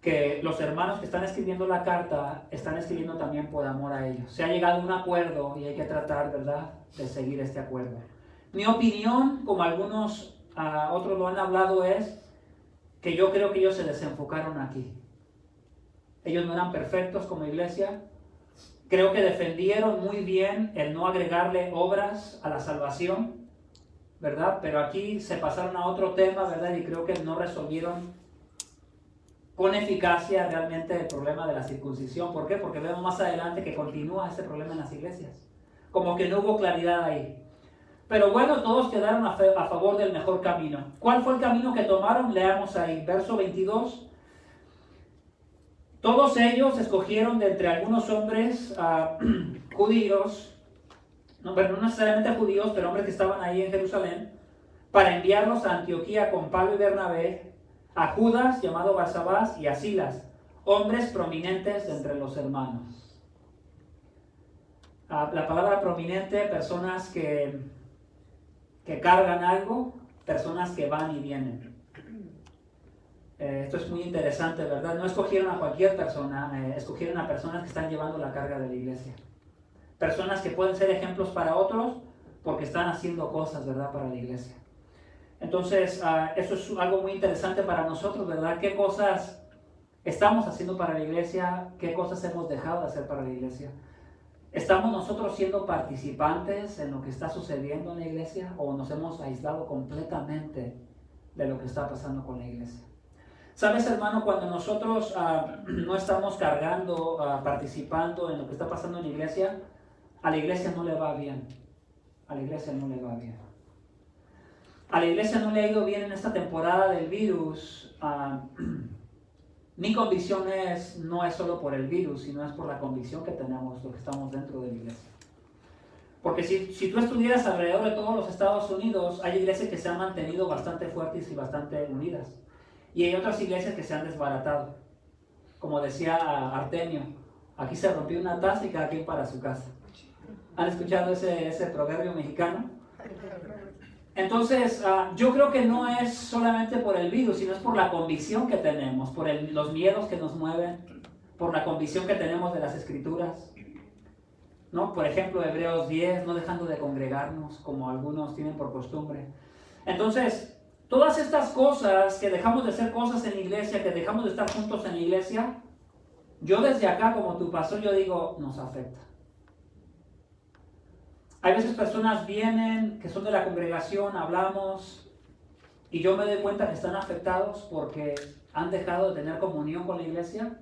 que los hermanos que están escribiendo la carta están escribiendo también por amor a ellos. Se ha llegado a un acuerdo y hay que tratar, ¿verdad?, de seguir este acuerdo. Mi opinión, como algunos otros lo han hablado, es que yo creo que ellos se desenfocaron aquí. Ellos no eran perfectos como iglesia. Creo que defendieron muy bien el no agregarle obras a la salvación, ¿verdad? Pero aquí se pasaron a otro tema, ¿verdad? Y creo que no resolvieron con eficacia realmente el problema de la circuncisión. ¿Por qué? Porque vemos más adelante que continúa ese problema en las iglesias. Como que no hubo claridad ahí. Pero bueno, todos quedaron a favor del mejor camino. ¿Cuál fue el camino que tomaron? Leamos ahí, verso 22. Todos ellos escogieron de entre algunos hombres judíos, no necesariamente judíos, pero hombres que estaban ahí en Jerusalén, para enviarlos a Antioquía con Pablo y Bernabé, a Judas, llamado Barsabás, y a Silas, hombres prominentes de entre los hermanos. La palabra prominente, personas que cargan algo, personas que van y vienen. Esto es muy interesante, ¿verdad? No escogieron a cualquier persona, escogieron a personas que están llevando la carga de la iglesia. Personas que pueden ser ejemplos para otros porque están haciendo cosas, ¿verdad?, para la iglesia. Entonces, eso es algo muy interesante para nosotros, ¿verdad? ¿Qué cosas estamos haciendo para la iglesia? ¿Qué cosas hemos dejado de hacer para la iglesia? ¿Estamos nosotros siendo participantes en lo que está sucediendo en la iglesia o nos hemos aislado completamente de lo que está pasando con la iglesia? ¿Sabes, hermano? Cuando nosotros no estamos cargando, participando en lo que está pasando en la iglesia, a la iglesia no le va bien. A la iglesia no le va bien. A la iglesia no le ha ido bien en esta temporada del virus. Mi convicción no es solo por el virus, sino es por la convicción que tenemos, los que estamos dentro de la iglesia. Porque si tú estuvieras alrededor de todos los Estados Unidos, hay iglesias que se han mantenido bastante fuertes y bastante unidas. Y hay otras iglesias que se han desbaratado. Como decía Artemio, aquí se rompió una taza y cada quien para su casa. ¿Han escuchado ese proverbio mexicano? Entonces, yo creo que no es solamente por el virus, sino es por la convicción que tenemos, por los miedos que nos mueven, por la convicción que tenemos de las Escrituras. ¿No? Por ejemplo, Hebreos 10, no dejando de congregarnos, como algunos tienen por costumbre. Entonces, todas estas cosas, que dejamos de hacer cosas en la iglesia, que dejamos de estar juntos en la iglesia, yo desde acá, como tu pastor, yo digo, nos afecta. Hay veces personas vienen, que son de la congregación, hablamos, y yo me doy cuenta que están afectados porque han dejado de tener comunión con la iglesia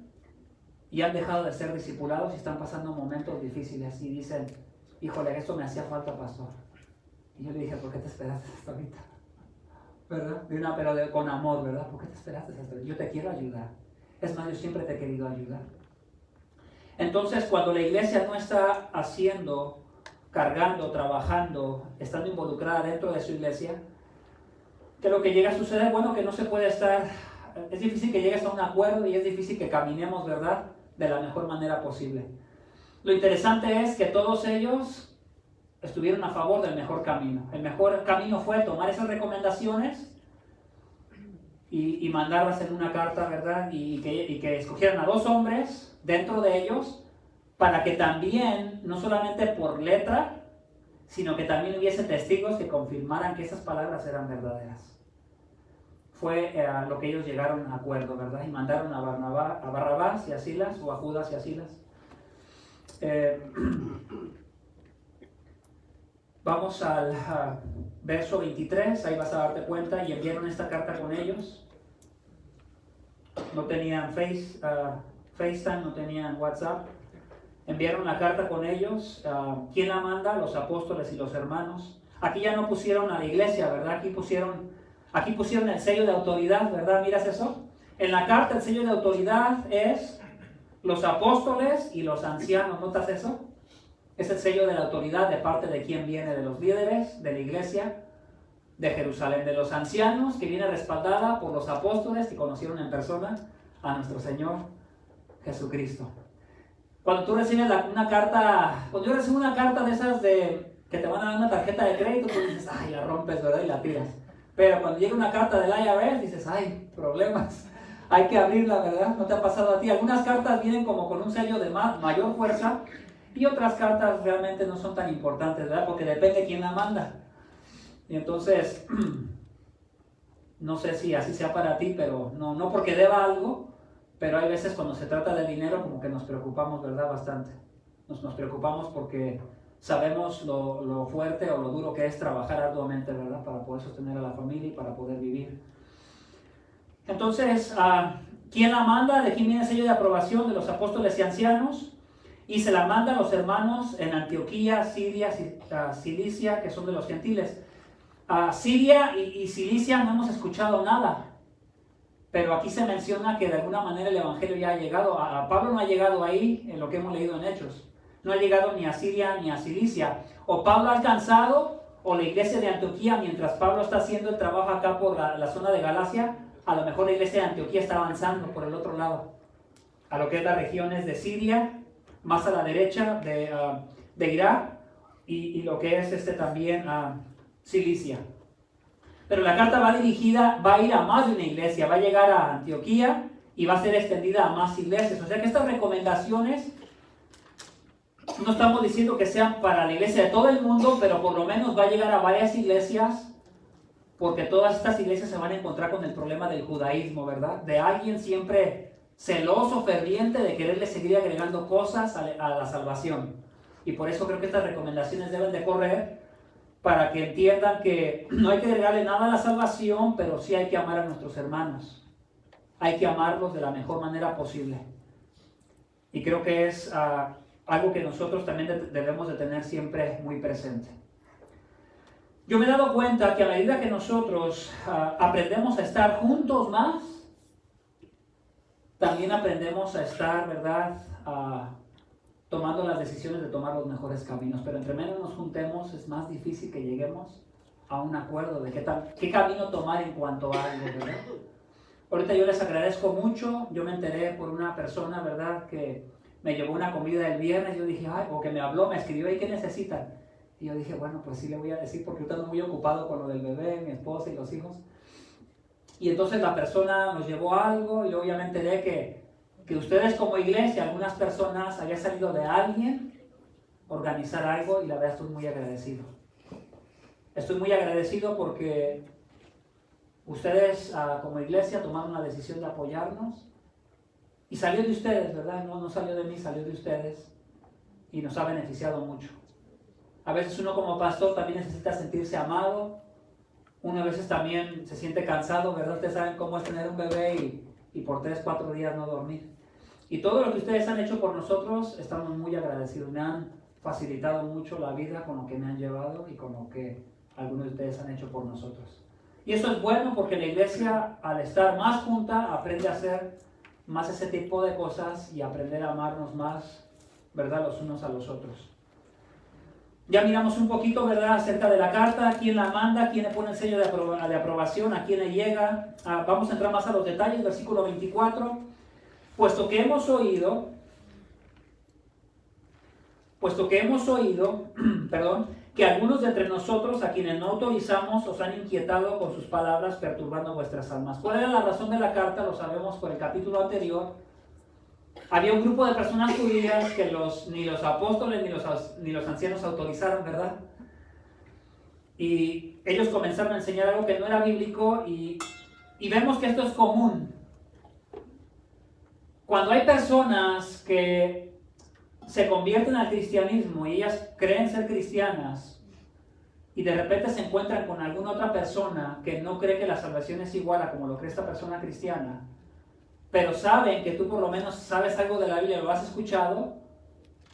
y han dejado de ser discipulados y están pasando momentos difíciles y dicen, híjole, esto me hacía falta, pastor. Y yo le dije, ¿por qué te esperaste hasta ahorita? ¿Verdad? Pero con amor, ¿verdad? ¿Por qué te esperaste hasta ahorita? Yo te quiero ayudar. Es más, yo siempre te he querido ayudar. Entonces, cuando la iglesia no está haciendo, cargando, trabajando, estando involucrada dentro de su iglesia, ¿qué es lo que llega a suceder? Bueno, que no se puede estar, es difícil que llegues a un acuerdo y es difícil que caminemos, ¿verdad?, de la mejor manera posible. Lo interesante es que todos ellos estuvieron a favor del mejor camino. El mejor camino fue tomar esas recomendaciones y mandarlas en una carta, ¿verdad? Y que escogieran a 2 hombres dentro de ellos para que también, no solamente por letra, sino que también hubiese testigos que confirmaran que esas palabras eran verdaderas. Fue lo que ellos llegaron a acuerdo, ¿verdad? Y mandaron a Barrabás y a Silas, o a Judas y a Silas. Vamos al verso 23, ahí vas a darte cuenta, y enviaron esta carta con ellos. No tenían FaceTime, no tenían WhatsApp. Enviaron la carta con ellos. ¿Quién la manda? Los apóstoles y los hermanos. Aquí ya no pusieron a la iglesia, ¿verdad? Aquí pusieron el sello de autoridad, ¿verdad? ¿Miras eso? En la carta el sello de autoridad es los apóstoles y los ancianos. ¿Notas eso? Es el sello de la autoridad de parte de quien viene, de los líderes de la iglesia de Jerusalén, de los ancianos, que viene respaldada por los apóstoles que conocieron en persona a nuestro Señor Jesucristo. Cuando tú recibes una carta, cuando yo recibo una carta de esas que te van a dar una tarjeta de crédito, tú dices, ay, la rompes, ¿verdad? Y la tiras. Pero cuando llega una carta del IRS, dices, ay, problemas, hay que abrirla, ¿verdad? ¿No te ha pasado a ti? Algunas cartas vienen como con un sello de mayor fuerza y otras cartas realmente no son tan importantes, ¿verdad? Porque depende de quién la manda. Y entonces, no sé si así sea para ti, pero no porque deba algo, pero hay veces cuando se trata de dinero como que nos preocupamos, ¿verdad? Bastante. Nos preocupamos porque sabemos lo fuerte o lo duro que es trabajar arduamente, ¿verdad? Para poder sostener a la familia y para poder vivir. Entonces, ¿quién la manda? ¿De quién viene el sello de aprobación? De los apóstoles y ancianos. y se la manda a los hermanos en Antioquía, Siria, Cilicia, que son de los gentiles. Siria y Cilicia no hemos escuchado nada, pero aquí se menciona que de alguna manera el evangelio ya ha llegado. A Pablo no ha llegado ahí, en lo que hemos leído en Hechos. No ha llegado ni a Siria ni a Cilicia. O Pablo ha alcanzado, o la iglesia de Antioquía, mientras Pablo está haciendo el trabajo acá por la zona de Galacia, a lo mejor la iglesia de Antioquía está avanzando por el otro lado, a lo que es las regiones de Siria, más a la derecha de Irak, y lo que es también Cilicia. Pero la carta va a ir a más de una iglesia, va a llegar a Antioquía y va a ser extendida a más iglesias. O sea que estas recomendaciones no estamos diciendo que sean para la iglesia de todo el mundo, pero por lo menos va a llegar a varias iglesias, porque todas estas iglesias se van a encontrar con el problema del judaísmo, ¿verdad? De alguien siempre celoso, ferviente, de quererle seguir agregando cosas a la salvación. Y por eso creo que estas recomendaciones deben de correr, para que entiendan que no hay que agregarle nada a la salvación, pero sí hay que amar a nuestros hermanos. Hay que amarlos de la mejor manera posible. Y creo que es algo que nosotros también debemos de tener siempre muy presente. Yo me he dado cuenta que a medida que nosotros aprendemos a estar juntos más, también aprendemos a estar, ¿verdad?, tomando las decisiones de tomar los mejores caminos. Pero entre menos nos juntemos, es más difícil que lleguemos a un acuerdo de qué camino tomar en cuanto a algo, ¿verdad? Ahorita yo les agradezco mucho. Yo me enteré por una persona, ¿verdad?, que me llevó una comida el viernes. Yo dije, o que me habló, me escribió, ¿y qué necesitan? Y yo dije, bueno, pues sí le voy a decir, porque yo estoy muy ocupado con lo del bebé, mi esposa y los hijos. Y entonces la persona nos llevó algo, y luego ya me enteré que ustedes como iglesia, algunas personas, había salido de alguien organizar algo, y la verdad estoy muy agradecido. Estoy muy agradecido porque ustedes como iglesia tomaron la decisión de apoyarnos, y salió de ustedes, ¿verdad? No salió de mí, salió de ustedes, y nos ha beneficiado mucho. A veces uno como pastor también necesita sentirse amado. Uno a veces también se siente cansado, ¿verdad? Ustedes saben cómo es tener un bebé y por 3-4 días no dormir. Y todo lo que ustedes han hecho por nosotros, estamos muy agradecidos. Me han facilitado mucho la vida con lo que me han llevado y con lo que algunos de ustedes han hecho por nosotros. Y eso es bueno, porque la iglesia, al estar más junta, aprende a hacer más ese tipo de cosas y aprender a amarnos más, ¿verdad?, los unos a los otros. Ya miramos un poquito, ¿verdad?, acerca de la carta, quién la manda, quién le pone el sello de aprobación, a quién le llega. Vamos a entrar más a los detalles, versículo 24. Puesto que hemos oído, que algunos de entre nosotros, a quienes no autorizamos, os han inquietado con sus palabras, perturbando vuestras almas. ¿Cuál era la razón de la carta? Lo sabemos por el capítulo anterior. Había un grupo de personas judías que ni los apóstoles ni los ancianos autorizaron, ¿verdad? Y ellos comenzaron a enseñar algo que no era bíblico, y vemos que esto es común. Cuando hay personas que se convierten al cristianismo y ellas creen ser cristianas, y de repente se encuentran con alguna otra persona que no cree que la salvación es igual a como lo cree esta persona cristiana, pero saben que tú por lo menos sabes algo de la Biblia, lo has escuchado,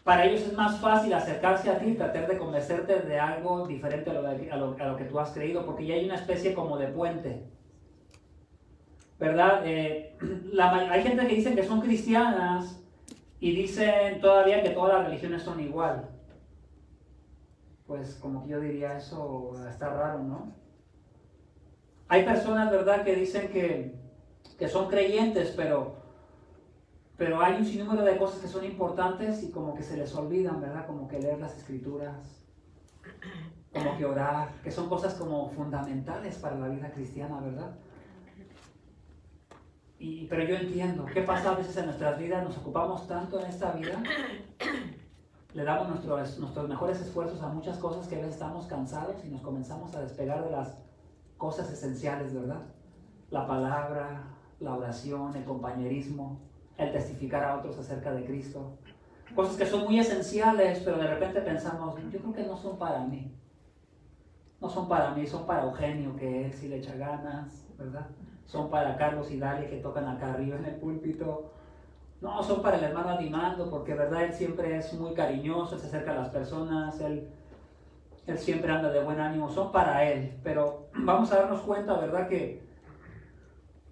para ellos es más fácil acercarse a ti y tratar de convencerte de algo diferente a lo que tú has creído, porque ya hay una especie como de puente, ¿verdad? Hay gente que dice que son cristianas y dicen todavía que todas las religiones son igual. Pues como que yo diría, eso está raro, ¿no? Hay personas, ¿verdad?, que dicen que son creyentes, pero hay un sinnúmero de cosas que son importantes y como que se les olvidan, ¿verdad? Como que leer las escrituras, como que orar, que son cosas como fundamentales para la vida cristiana, ¿verdad? Pero yo entiendo, ¿qué pasa a veces en nuestras vidas? Nos ocupamos tanto en esta vida, le damos nuestros mejores esfuerzos a muchas cosas que a veces estamos cansados y nos comenzamos a despegar de las cosas esenciales, ¿verdad? La palabra, la oración, el compañerismo, el testificar a otros acerca de Cristo. Cosas que son muy esenciales, pero de repente pensamos, yo creo que no son para mí. No son para mí, son para Eugenio, que él sí le echa ganas, ¿verdad? Son para Carlos y Dalia, que tocan acá arriba en el púlpito. No, son para el hermano animando, porque verdad él siempre es muy cariñoso, se acerca a las personas, él siempre anda de buen ánimo, son para él. Pero vamos a darnos cuenta, verdad, que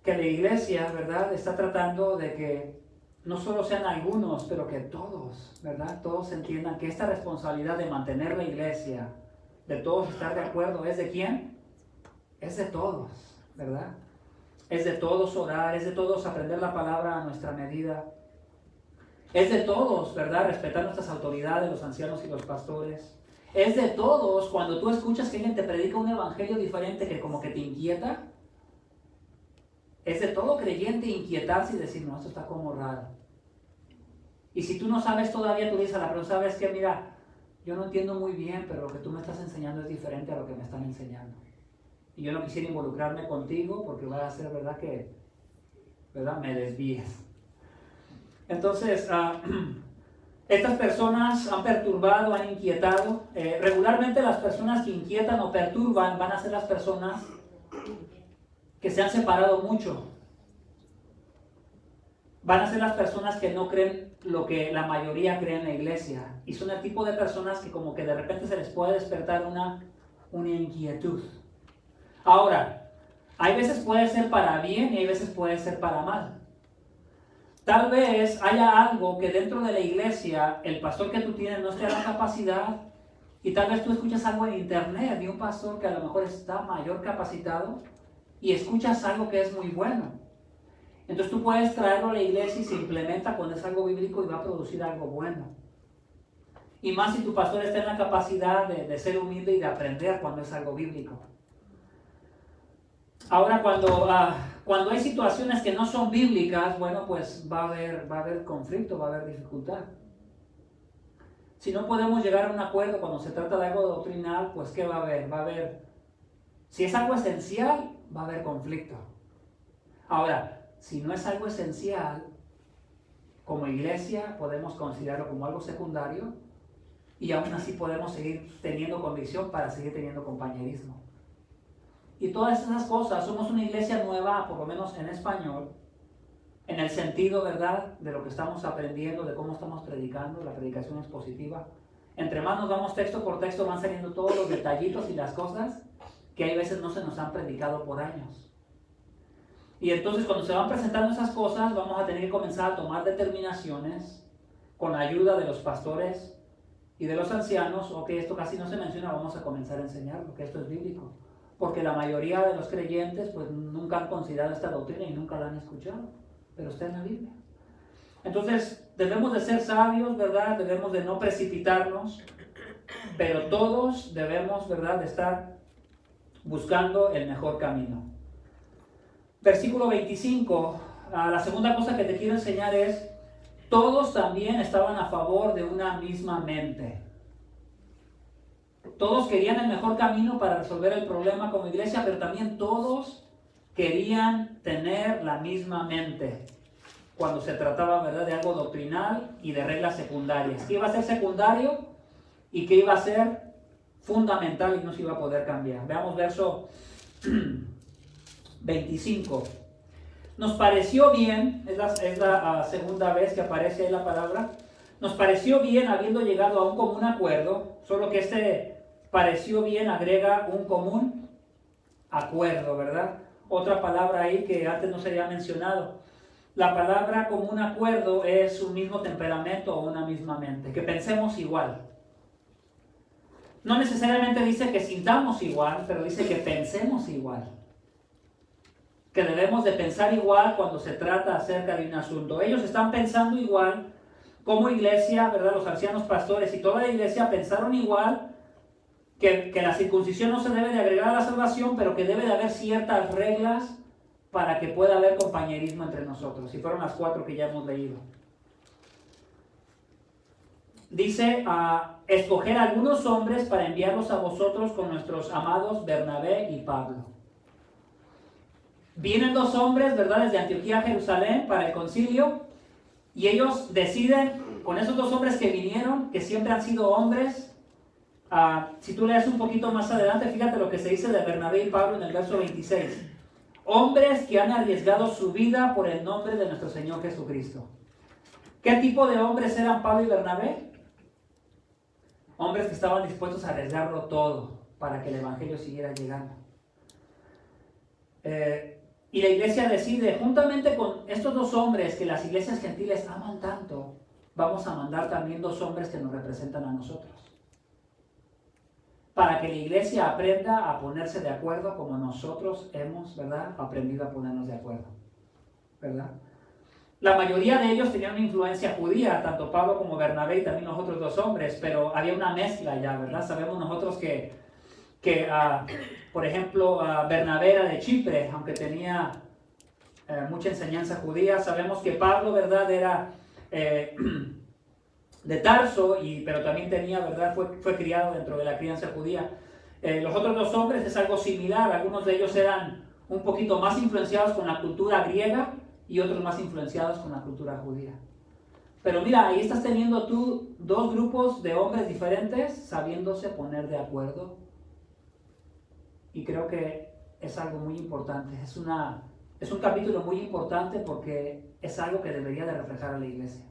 la iglesia, verdad, está tratando de que no solo sean algunos, pero que todos, verdad, todos entiendan que esta responsabilidad de mantener la iglesia, de todos estar de acuerdo, ¿es de quién? Es de todos, ¿verdad? Es de todos orar, es de todos aprender la palabra a nuestra medida. Es de todos, ¿verdad? Respetar nuestras autoridades, los ancianos y los pastores. Es de todos cuando tú escuchas que alguien te predica un evangelio diferente que como que te inquieta. Es de todo creyente inquietarse y decir, no, esto está como raro. Y si tú no sabes todavía, tú dices a la persona, ¿sabes qué? Mira, yo no entiendo muy bien, pero lo que tú me estás enseñando es diferente a lo que me están enseñando. Y yo no quisiera involucrarme contigo porque va a ser, ¿verdad? Que, ¿verdad? Me desvíes. Entonces, estas personas han perturbado, han inquietado. Regularmente las personas que inquietan o perturban van a ser las personas que se han separado mucho. Van a ser las personas que no creen lo que la mayoría cree en la iglesia. Y son el tipo de personas que como que de repente se les puede despertar una inquietud. Ahora, hay veces puede ser para bien y hay veces puede ser para mal. Tal vez haya algo que dentro de la iglesia el pastor que tú tienes no esté a la capacidad y tal vez tú escuchas algo en internet de un pastor que a lo mejor está mayor capacitado y escuchas algo que es muy bueno. Entonces tú puedes traerlo a la iglesia y se implementa cuando es algo bíblico y va a producir algo bueno. Y más si tu pastor está en la capacidad de ser humilde y de aprender cuando es algo bíblico. Ahora cuando hay situaciones que no son bíblicas, bueno, pues va a haber conflicto, va a haber dificultad. Si no podemos llegar a un acuerdo cuando se trata de algo doctrinal, pues ¿qué va a haber? Va a haber, si es algo esencial, va a haber conflicto. Ahora, si no es algo esencial, como iglesia podemos considerarlo como algo secundario y aún así podemos seguir teniendo convicción para seguir teniendo compañerismo. Y todas esas cosas, somos una iglesia nueva, por lo menos en español, en el sentido, ¿verdad?, de lo que estamos aprendiendo, de cómo estamos predicando, la predicación es positiva. Entre más nos vamos texto por texto, van saliendo todos los detallitos y las cosas que hay veces no se nos han predicado por años. Y entonces cuando se van presentando esas cosas, vamos a tener que comenzar a tomar determinaciones con la ayuda de los pastores y de los ancianos. Ok, esto casi no se menciona, vamos a comenzar a enseñarlo, que esto es bíblico. Porque la mayoría de los creyentes pues nunca han considerado esta doctrina y nunca la han escuchado, pero está en la Biblia. Entonces debemos de ser sabios, ¿verdad? Debemos de no precipitarnos, pero todos debemos, ¿verdad?, de estar buscando el mejor camino. Versículo 25, la segunda cosa que te quiero enseñar es, todos también estaban a favor de una misma mente. Todos querían el mejor camino para resolver el problema como iglesia, pero también todos querían tener la misma mente cuando se trataba, ¿verdad?, de algo doctrinal y de reglas secundarias. ¿Qué iba a ser secundario y qué iba a ser fundamental y no se iba a poder cambiar? Veamos verso 25. Nos pareció bien, es la segunda vez que aparece ahí la palabra, nos pareció bien habiendo llegado a un común acuerdo, solo que este pareció bien agrega un común acuerdo, ¿verdad? Otra palabra ahí que antes no se había mencionado. La palabra común acuerdo es un mismo temperamento o una misma mente, que pensemos igual. No necesariamente dice que sintamos igual, pero dice que pensemos igual. Que debemos de pensar igual cuando se trata acerca de un asunto. Ellos están pensando igual como iglesia, ¿verdad? Los ancianos pastores y toda la iglesia pensaron igual que la circuncisión no se debe de agregar a la salvación, pero que debe de haber ciertas reglas para que pueda haber compañerismo entre nosotros. Y fueron las 4 que ya hemos leído. Dice, escoger a algunos hombres para enviarlos a vosotros con nuestros amados Bernabé y Pablo. Vienen 2 hombres, ¿verdad?, desde Antioquía a Jerusalén para el concilio, y ellos deciden, con esos 2 hombres que vinieron, que siempre han sido hombres, si tú lees un poquito más adelante, fíjate lo que se dice de Bernabé y Pablo en el verso 26. Hombres que han arriesgado su vida por el nombre de nuestro Señor Jesucristo. ¿Qué tipo de hombres eran Pablo y Bernabé? Hombres que estaban dispuestos a arriesgarlo todo para que el evangelio siguiera llegando. Y la iglesia decide, juntamente con estos dos hombres que las iglesias gentiles aman tanto, vamos a mandar también dos hombres que nos representan a nosotros. Para que la iglesia aprenda a ponerse de acuerdo como nosotros hemos, ¿verdad?, aprendido a ponernos de acuerdo, ¿verdad? La mayoría de ellos tenían una influencia judía, tanto Pablo como Bernabé y también los otros dos hombres, pero había una mezcla ya, ¿verdad? Sabemos nosotros que por ejemplo, Bernabé era de Chipre, aunque tenía mucha enseñanza judía. Sabemos que Pablo, ¿verdad?, era de Tarso, pero también tenía, ¿verdad?, fue criado dentro de la crianza judía. Los otros dos hombres es algo similar. Algunos de ellos eran un poquito más influenciados con la cultura griega y otros más influenciados con la cultura judía. Pero mira, ahí estás teniendo tú dos grupos de hombres diferentes sabiéndose poner de acuerdo. Y creo que es algo muy importante. Es un capítulo muy importante porque es algo que debería de reflejar a la iglesia.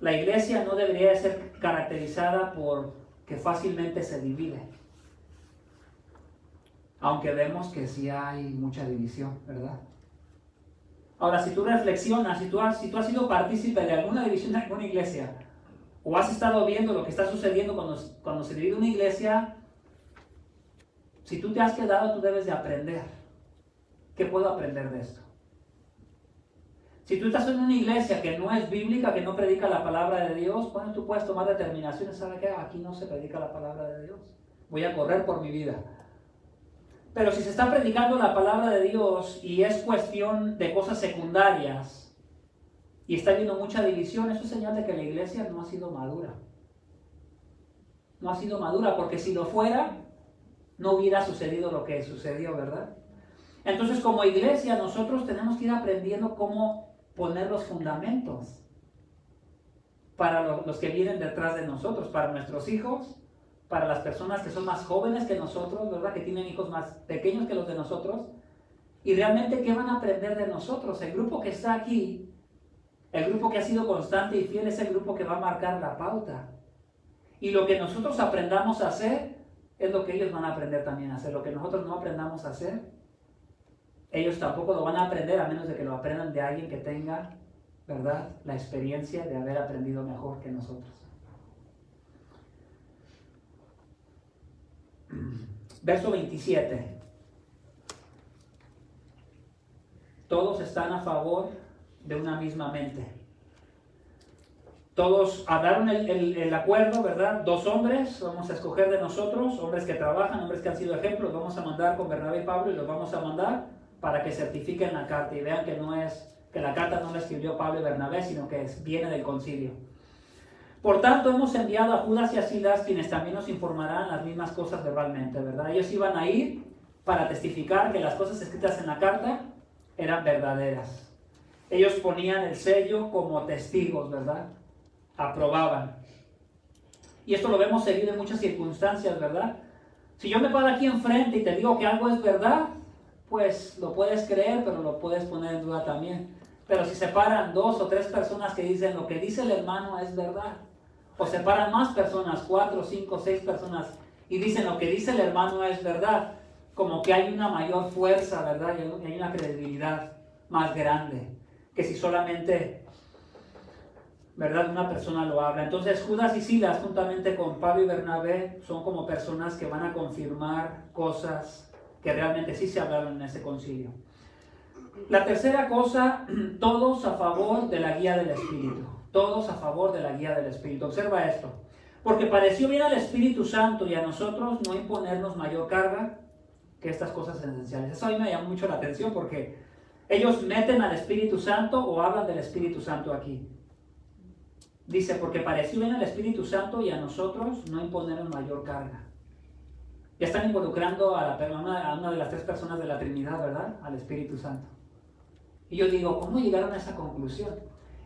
La iglesia no debería de ser caracterizada por que fácilmente se divide. Aunque vemos que sí hay mucha división, ¿verdad? Ahora, si tú reflexionas, si tú has sido partícipe de alguna división de alguna iglesia, o has estado viendo lo que está sucediendo cuando se divide una iglesia, si tú te has quedado, tú debes de aprender. ¿Qué puedo aprender de esto? Si tú estás en una iglesia que no es bíblica, que no predica la palabra de Dios, bueno, tú puedes tomar determinaciones. ¿Sabe qué? Aquí no se predica la palabra de Dios. Voy a correr por mi vida. Pero si se está predicando la palabra de Dios y es cuestión de cosas secundarias y está habiendo mucha división, eso es señal de que la iglesia no ha sido madura. No ha sido madura, porque si lo fuera, no hubiera sucedido lo que sucedió, ¿verdad? Entonces, como iglesia, nosotros tenemos que ir aprendiendo cómo poner los fundamentos para los que vienen detrás de nosotros, para nuestros hijos, para las personas que son más jóvenes que nosotros, ¿verdad?, que tienen hijos más pequeños que los de nosotros, y realmente qué van a aprender de nosotros. El grupo que está aquí, el grupo que ha sido constante y fiel, es el grupo que va a marcar la pauta. Y lo que nosotros aprendamos a hacer es lo que ellos van a aprender también a hacer. Lo que nosotros no aprendamos a hacer, ellos tampoco lo van a aprender, a menos de que lo aprendan de alguien que tenga, ¿verdad?, la experiencia de haber aprendido mejor que nosotros. Verso 27. Todos están a favor de una misma mente. Todos hablaron el acuerdo, ¿verdad? Dos hombres, vamos a escoger de nosotros, hombres que trabajan, hombres que han sido ejemplos, vamos a mandar con Bernabé y Pablo y los vamos a mandar para que certifiquen la carta y vean que la carta no la escribió Pablo y Bernabé, sino que viene del concilio. Por tanto, hemos enviado a Judas y a Silas, quienes también nos informarán las mismas cosas verbalmente, ¿verdad? Ellos iban a ir para testificar que las cosas escritas en la carta eran verdaderas. Ellos ponían el sello como testigos, ¿verdad? Aprobaban. Y esto lo vemos seguido en muchas circunstancias, ¿verdad? Si yo me paro aquí enfrente y te digo que algo es verdad, pues lo puedes creer, pero lo puedes poner en duda también. Pero si se paran 2 o 3 personas que dicen lo que dice el hermano es verdad, o se paran más personas, 4, 5, 6 personas, y dicen lo que dice el hermano es verdad, como que hay una mayor fuerza, ¿verdad? Y hay una credibilidad más grande que si solamente, ¿verdad?, una persona lo habla. Entonces Judas y Silas, juntamente con Pablo y Bernabé, son como personas que van a confirmar cosas que realmente sí se hablaron en ese concilio. La tercera cosa, todos a favor de la guía del Espíritu. Todos a favor de la guía del Espíritu. Observa esto. Porque pareció bien al Espíritu Santo y a nosotros no imponernos mayor carga que estas cosas esenciales. Eso a mí me llama mucho la atención porque ellos meten al Espíritu Santo o hablan del Espíritu Santo aquí. Dice, porque pareció bien al Espíritu Santo y a nosotros no imponernos mayor carga. Ya están involucrando a una de las 3 personas de la Trinidad, ¿verdad? Al Espíritu Santo. Y yo digo, ¿cómo llegaron a esa conclusión?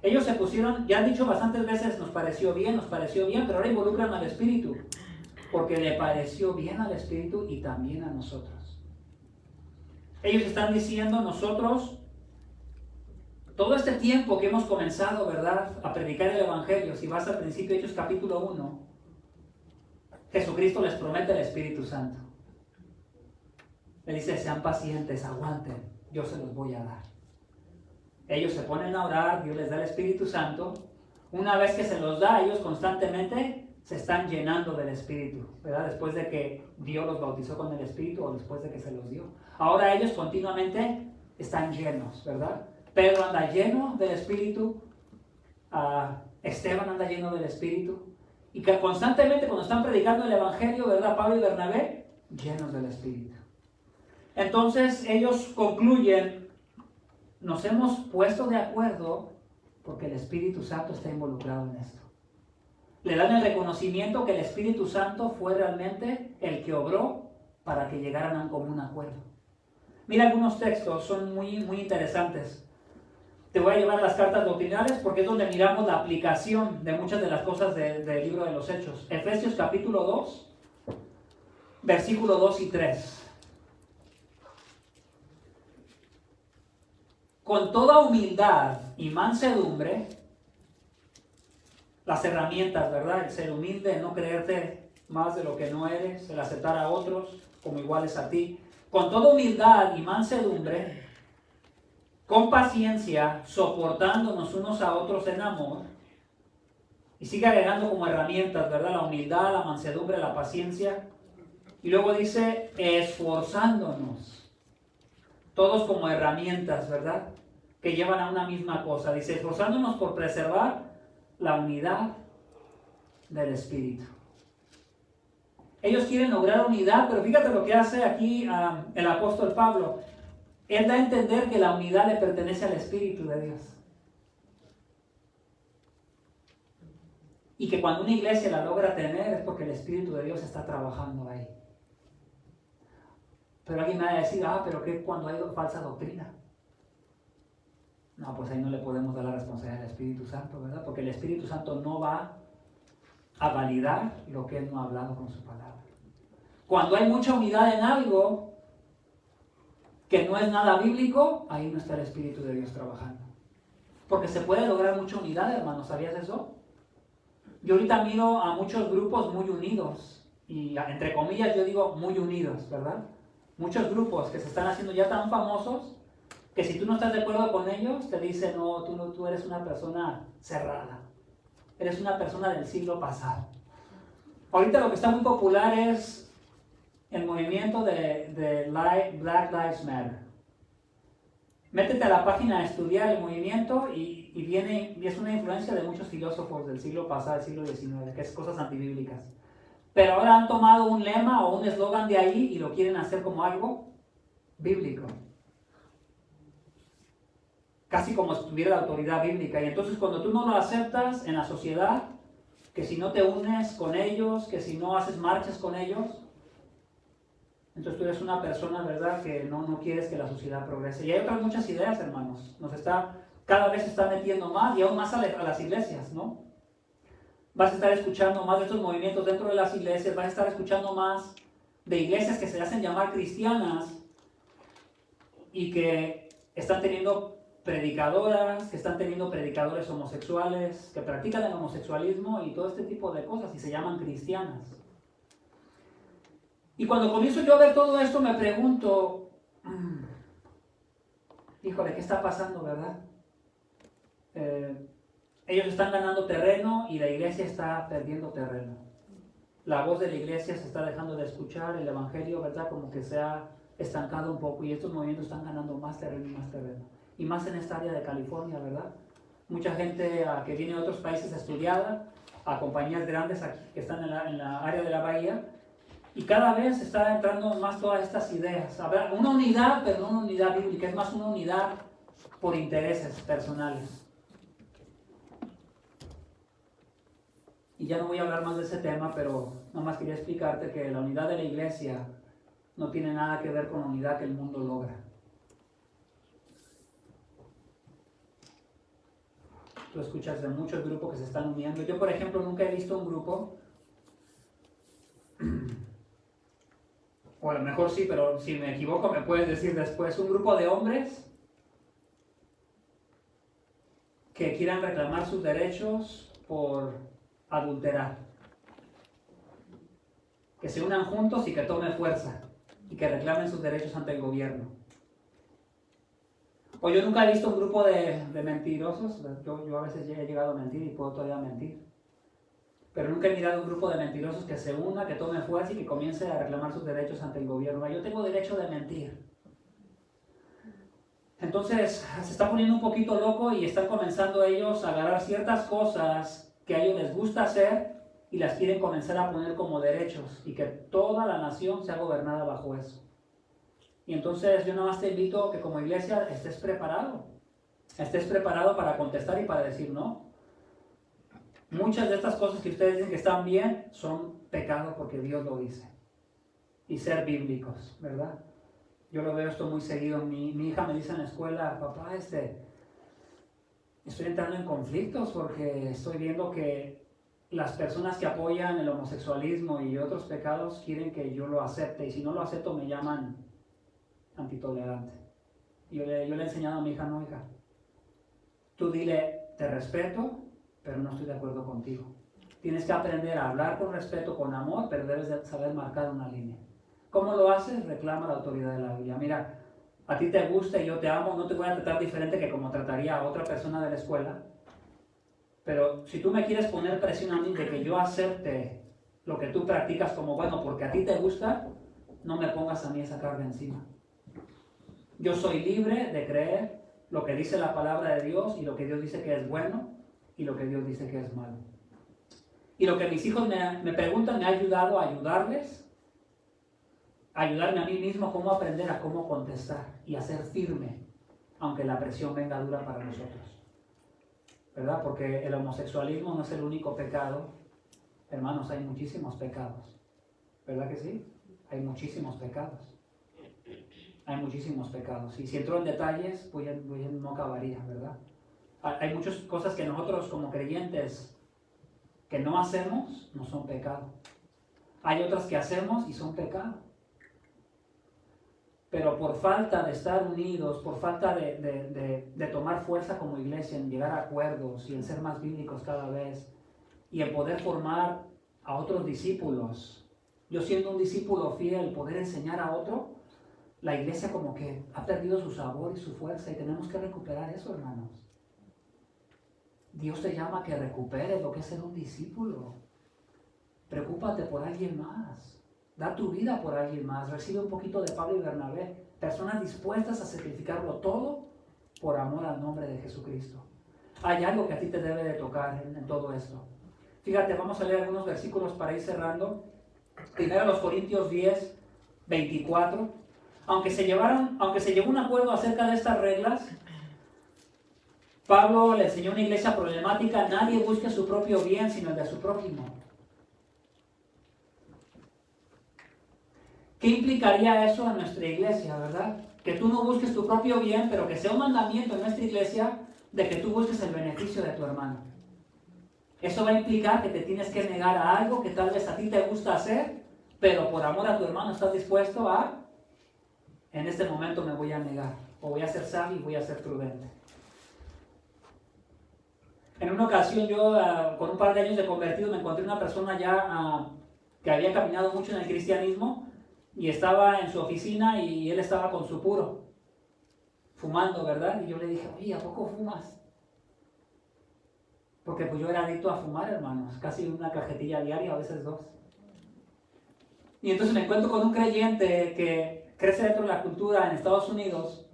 Ellos se pusieron, ya han dicho bastantes veces, nos pareció bien, pero ahora involucran al Espíritu. Porque le pareció bien al Espíritu y también a nosotros. Ellos están diciendo, nosotros Todo este tiempo que hemos comenzado, ¿verdad?, a predicar el Evangelio, si vas al principio de Hechos capítulo 1, Jesucristo les promete el Espíritu Santo. Le dice, sean pacientes, aguanten, yo se los voy a dar. Ellos se ponen a orar, Dios les da el Espíritu Santo. Una vez que se los da, ellos constantemente se están llenando del Espíritu, ¿verdad? Después de que Dios los bautizó con el Espíritu o después de que se los dio. Ahora ellos continuamente están llenos, ¿verdad? Pedro anda lleno del Espíritu, Esteban anda lleno del Espíritu, y que constantemente cuando están predicando el Evangelio, ¿verdad? Pablo y Bernabé, llenos del Espíritu. Entonces ellos concluyen, nos hemos puesto de acuerdo porque el Espíritu Santo está involucrado en esto. Le dan el reconocimiento que el Espíritu Santo fue realmente el que obró para que llegaran a un común acuerdo. Mira algunos textos, son muy interesantes. Te voy a llevar a las cartas doctrinales porque es donde miramos la aplicación de muchas de las cosas del libro de los Hechos. Efesios capítulo 2, versículo 2 y 3. Con toda humildad y mansedumbre, las herramientas, ¿verdad? El ser humilde, no creerte más de lo que no eres, el aceptar a otros como iguales a ti. Con toda humildad y mansedumbre, con paciencia, soportándonos unos a otros en amor. Y sigue agregando como herramientas, ¿verdad? La humildad, la mansedumbre, la paciencia. Y luego dice, esforzándonos. Todos como herramientas, ¿verdad? Que llevan a una misma cosa. Dice, esforzándonos por preservar la unidad del Espíritu. Ellos quieren lograr unidad, pero fíjate lo que hace aquí el apóstol Pablo. Él da a entender que la unidad le pertenece al Espíritu de Dios. Y que cuando una iglesia la logra tener es porque el Espíritu de Dios está trabajando ahí. Pero alguien me va a decir, pero ¿qué cuando hay falsa doctrina? No, pues ahí no le podemos dar la responsabilidad al Espíritu Santo, ¿verdad? Porque el Espíritu Santo no va a validar lo que Él no ha hablado con su palabra. Cuando hay mucha unidad en algo que no es nada bíblico, ahí no está el Espíritu de Dios trabajando. Porque se puede lograr mucha unidad, hermanos, ¿sabías eso? Yo ahorita miro a muchos grupos muy unidos, y entre comillas yo digo muy unidos, ¿verdad? Muchos grupos que se están haciendo ya tan famosos, que si tú no estás de acuerdo con ellos, te dicen, no, tú eres una persona cerrada. Eres una persona del siglo pasado. Ahorita lo que está muy popular es el movimiento de Black Lives Matter. Métete a la página a estudiar el movimiento y es una influencia de muchos filósofos del siglo pasado, del siglo XIX, que es cosas antibíblicas. Pero ahora han tomado un lema o un eslogan de ahí y lo quieren hacer como algo bíblico. Casi como si tuviera la autoridad bíblica. Y entonces cuando tú no lo aceptas en la sociedad, que si no te unes con ellos, que si no haces marchas con ellos, entonces tú eres una persona, ¿verdad?, que no quieres que la sociedad progrese. Y hay otras muchas ideas, hermanos. Cada vez se está metiendo más y aún más a las iglesias, ¿no? Vas a estar escuchando más de estos movimientos dentro de las iglesias, vas a estar escuchando más de iglesias que se hacen llamar cristianas y que están teniendo predicadoras, que están teniendo predicadores homosexuales, que practican el homosexualismo y todo este tipo de cosas y se llaman cristianas. Y cuando comienzo yo a ver todo esto me pregunto, híjole, ¿qué está pasando, verdad? Ellos están ganando terreno y la iglesia está perdiendo terreno. La voz de la iglesia se está dejando de escuchar, el evangelio, ¿verdad?, como que se ha estancado un poco y estos movimientos están ganando más terreno y más terreno. Y más en esta área de California, ¿verdad? Mucha gente que viene de otros países estudiada, a compañías grandes aquí, que están en la área de la bahía, y cada vez está entrando más todas estas ideas. Habrá una unidad, pero no una unidad bíblica, es más una unidad por intereses personales. Y ya no voy a hablar más de ese tema, pero nada más quería explicarte que la unidad de la iglesia no tiene nada que ver con la unidad que el mundo logra. Tú escuchas de muchos grupos que se están uniendo. Yo, por ejemplo, nunca he visto un grupo, o a lo mejor sí, pero si me equivoco me puedes decir después, un grupo de hombres que quieran reclamar sus derechos por adulterar. Que se unan juntos y que tomen fuerza y que reclamen sus derechos ante el gobierno. O yo nunca he visto un grupo de mentirosos. Yo a veces he llegado a mentir y puedo todavía mentir. Pero nunca he mirado un grupo de mentirosos que se una, que tome fuerza y que comience a reclamar sus derechos ante el gobierno. Yo tengo derecho de mentir. Entonces se está poniendo un poquito loco y están comenzando ellos a agarrar ciertas cosas que a ellos les gusta hacer y las quieren comenzar a poner como derechos y que toda la nación sea gobernada bajo eso. Y entonces yo nada más te invito a que como iglesia estés preparado para contestar y para decir no. Muchas de estas cosas que ustedes dicen que están bien son pecado porque Dios lo dice. Y ser bíblicos, ¿verdad? Yo lo veo esto muy seguido. Mi hija me dice en la escuela, papá, estoy entrando en conflictos porque estoy viendo que las personas que apoyan el homosexualismo y otros pecados quieren que yo lo acepte. Y si no lo acepto me llaman antitolerante. Yo le he enseñado a mi hija, no, hija, tú dile, te respeto, pero no estoy de acuerdo contigo. Tienes que aprender a hablar con respeto, con amor, pero debes de saber marcar una línea. ¿Cómo lo haces? Reclama la autoridad de la Biblia. Mira, a ti te gusta y yo te amo, no te voy a tratar diferente que como trataría a otra persona de la escuela. Pero si tú me quieres poner presión a mí de que yo acepte lo que tú practicas como bueno porque a ti te gusta, no me pongas a mí esa carga encima. Yo soy libre de creer lo que dice la palabra de Dios y lo que Dios dice que es bueno y lo que Dios dice que es malo. Y lo que mis hijos me preguntan me ha ayudado a ayudarles, a ayudarme a mí mismo cómo aprender a cómo contestar y a ser firme, aunque la presión venga dura para nosotros. ¿Verdad? Porque el homosexualismo no es el único pecado. Hermanos, hay muchísimos pecados. ¿Verdad que sí? Hay muchísimos pecados. Hay muchísimos pecados. Y si entro en detalles, pues no acabaría, ¿verdad? Hay muchas cosas que nosotros como creyentes que no hacemos, no son pecado. Hay otras que hacemos y son pecado. Pero por falta de estar unidos, por falta de tomar fuerza como iglesia, en llegar a acuerdos y en ser más bíblicos cada vez, y en poder formar a otros discípulos, yo siendo un discípulo fiel, poder enseñar a otro, la iglesia como que ha perdido su sabor y su fuerza y tenemos que recuperar eso, hermanos. Dios te llama a que recuperes lo que es ser un discípulo. Preocúpate por alguien más. Da tu vida por alguien más. Recibe un poquito de Pablo y Bernabé. Personas dispuestas a sacrificarlo todo por amor al nombre de Jesucristo. Hay algo que a ti te debe de tocar en todo esto. Fíjate, vamos a leer algunos versículos para ir cerrando. Primero los Corintios 10, 24. Aunque se llevó un acuerdo acerca de estas reglas, Pablo le enseñó a una iglesia problemática: nadie busque su propio bien, sino el de su prójimo. ¿Qué implicaría eso en nuestra iglesia, verdad? Que tú no busques tu propio bien, pero que sea un mandamiento en nuestra iglesia de que tú busques el beneficio de tu hermano. Eso va a implicar que te tienes que negar a algo que tal vez a ti te gusta hacer, pero por amor a tu hermano estás dispuesto a, en este momento me voy a negar, o voy a ser sabio y voy a ser prudente. En una ocasión yo, con un par de años de convertido, me encontré una persona ya que había caminado mucho en el cristianismo y estaba en su oficina y él estaba con su puro, fumando, ¿verdad? Y yo le dije, oye, ¿a poco fumas? Porque pues yo era adicto a fumar, hermanos, casi una cajetilla diaria, a veces 2. Y entonces me encuentro con un creyente que crece dentro de la cultura en Estados Unidos,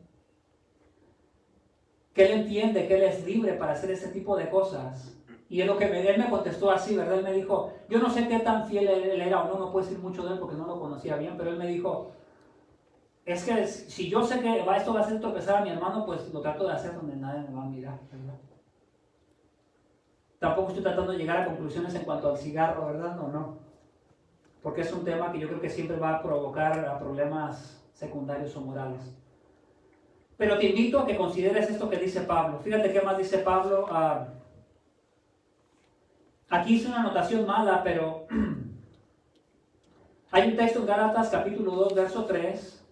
que él entiende que él es libre para hacer ese tipo de cosas. Y él me contestó así, ¿verdad? Él me dijo, yo no sé qué tan fiel él era o no puedo decir mucho de él porque no lo conocía bien, pero él me dijo, es que si yo sé que esto va a hacer tropezar a mi hermano, pues lo trato de hacer donde nadie me va a mirar, ¿verdad? Tampoco estoy tratando de llegar a conclusiones en cuanto al cigarro, ¿verdad? No. Porque es un tema que yo creo que siempre va a provocar problemas secundarios o morales. Pero te invito a que consideres esto que dice Pablo. Fíjate qué más dice Pablo. Aquí hice una anotación mala, pero hay un texto en Gálatas capítulo 2, verso 3,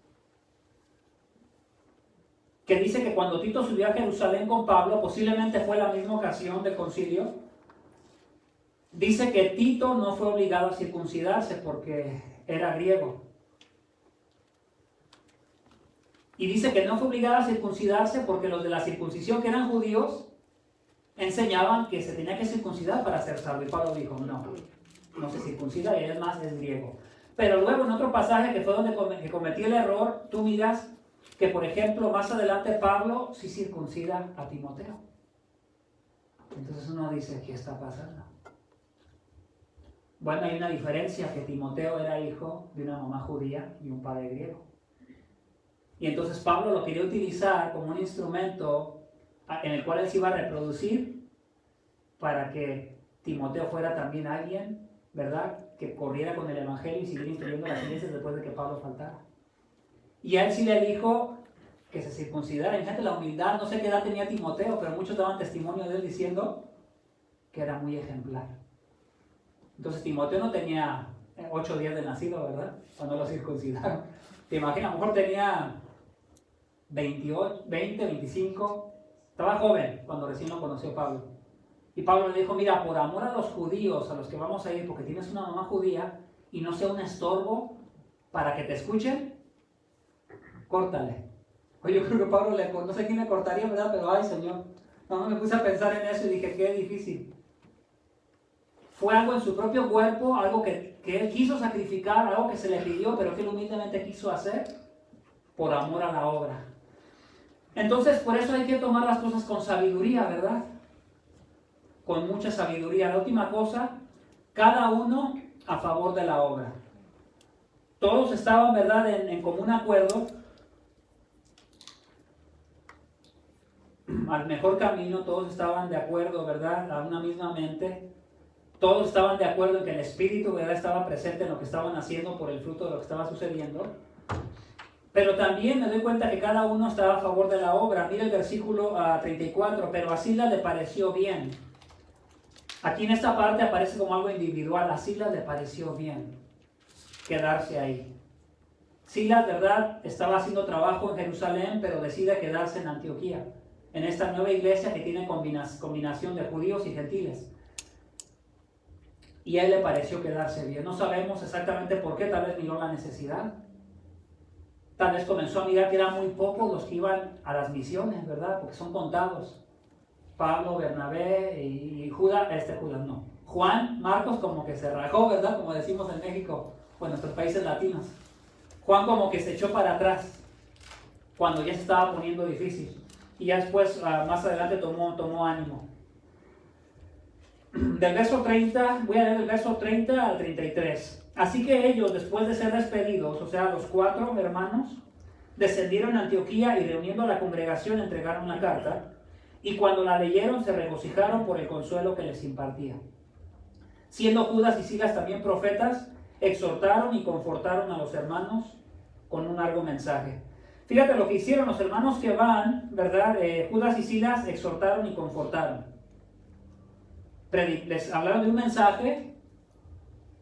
que dice que cuando Tito subió a Jerusalén con Pablo, posiblemente fue la misma ocasión del concilio, dice que Tito no fue obligado a circuncidarse porque era griego. Y dice que no fue obligado a circuncidarse porque los de la circuncisión, que eran judíos, enseñaban que se tenía que circuncidar para ser salvo. Y Pablo dijo, no se circuncida, y además es griego. Pero luego en otro pasaje que fue donde cometí el error, tú miras que, por ejemplo, más adelante Pablo sí circuncida a Timoteo. Entonces uno dice, ¿qué está pasando? Bueno, hay una diferencia, que Timoteo era hijo de una mamá judía y un padre griego. Y entonces Pablo lo quería utilizar como un instrumento en el cual él se iba a reproducir para que Timoteo fuera también alguien, ¿verdad?, que corriera con el evangelio y siguiera influyendo las iglesias después de que Pablo faltara. Y a él sí le dijo que se circuncidara. Fíjate la humildad, no sé qué edad tenía Timoteo, pero muchos daban testimonio de él diciendo que era muy ejemplar. Entonces Timoteo no tenía 8 días de nacido, ¿verdad?, cuando lo circuncidaron. Te imaginas, a lo mejor tenía 28, 20, 25, estaba joven cuando recién lo conoció Pablo. Y Pablo le dijo, mira, por amor a los judíos, a los que vamos a ir, porque tienes una mamá judía, y no sea un estorbo para que te escuchen, córtale. Oye, yo creo que Pablo, no sé quién le cortaría, ¿verdad? Pero ay, Señor, no me puse a pensar en eso y dije, qué difícil. Fue algo en su propio cuerpo, algo que él quiso sacrificar, algo que se le pidió, pero que él humildemente quiso hacer por amor a la obra. Entonces, por eso hay que tomar las cosas con sabiduría, ¿verdad? Con mucha sabiduría. La última cosa, cada uno a favor de la obra. Todos estaban, ¿verdad?, en común acuerdo al mejor camino, todos estaban de acuerdo, ¿verdad?, a una misma mente. Todos estaban de acuerdo en que el Espíritu, ¿verdad?, estaba presente en lo que estaban haciendo por el fruto de lo que estaba sucediendo. Pero también me doy cuenta que cada uno estaba a favor de la obra. Mira el versículo 34, pero a Silas le pareció bien. Aquí en esta parte aparece como algo individual. A Silas le pareció bien quedarse ahí. Silas, ¿verdad?, estaba haciendo trabajo en Jerusalén, pero decide quedarse en Antioquía, en esta nueva iglesia que tiene combinación de judíos y gentiles. Y a él le pareció quedarse bien. No sabemos exactamente por qué, tal vez miró la necesidad. Tal vez comenzó a mirar que eran muy pocos los que iban a las misiones, ¿verdad? Porque son contados. Pablo, Bernabé y Judas no. Juan, Marcos como que se rajó, ¿verdad? Como decimos en México o en nuestros países latinos. Juan como que se echó para atrás cuando ya se estaba poniendo difícil. Y ya después, más adelante, tomó ánimo. Del verso 30, voy a leer el verso 30 al 33. Así que ellos, después de ser despedidos, o sea, los 4 hermanos, descendieron a Antioquía y reuniendo a la congregación entregaron la carta, y cuando la leyeron se regocijaron por el consuelo que les impartía. Siendo Judas y Silas también profetas, exhortaron y confortaron a los hermanos con un largo mensaje. Fíjate lo que hicieron los hermanos que van, ¿verdad? Judas y Silas exhortaron y confortaron. Les hablaron de un mensaje,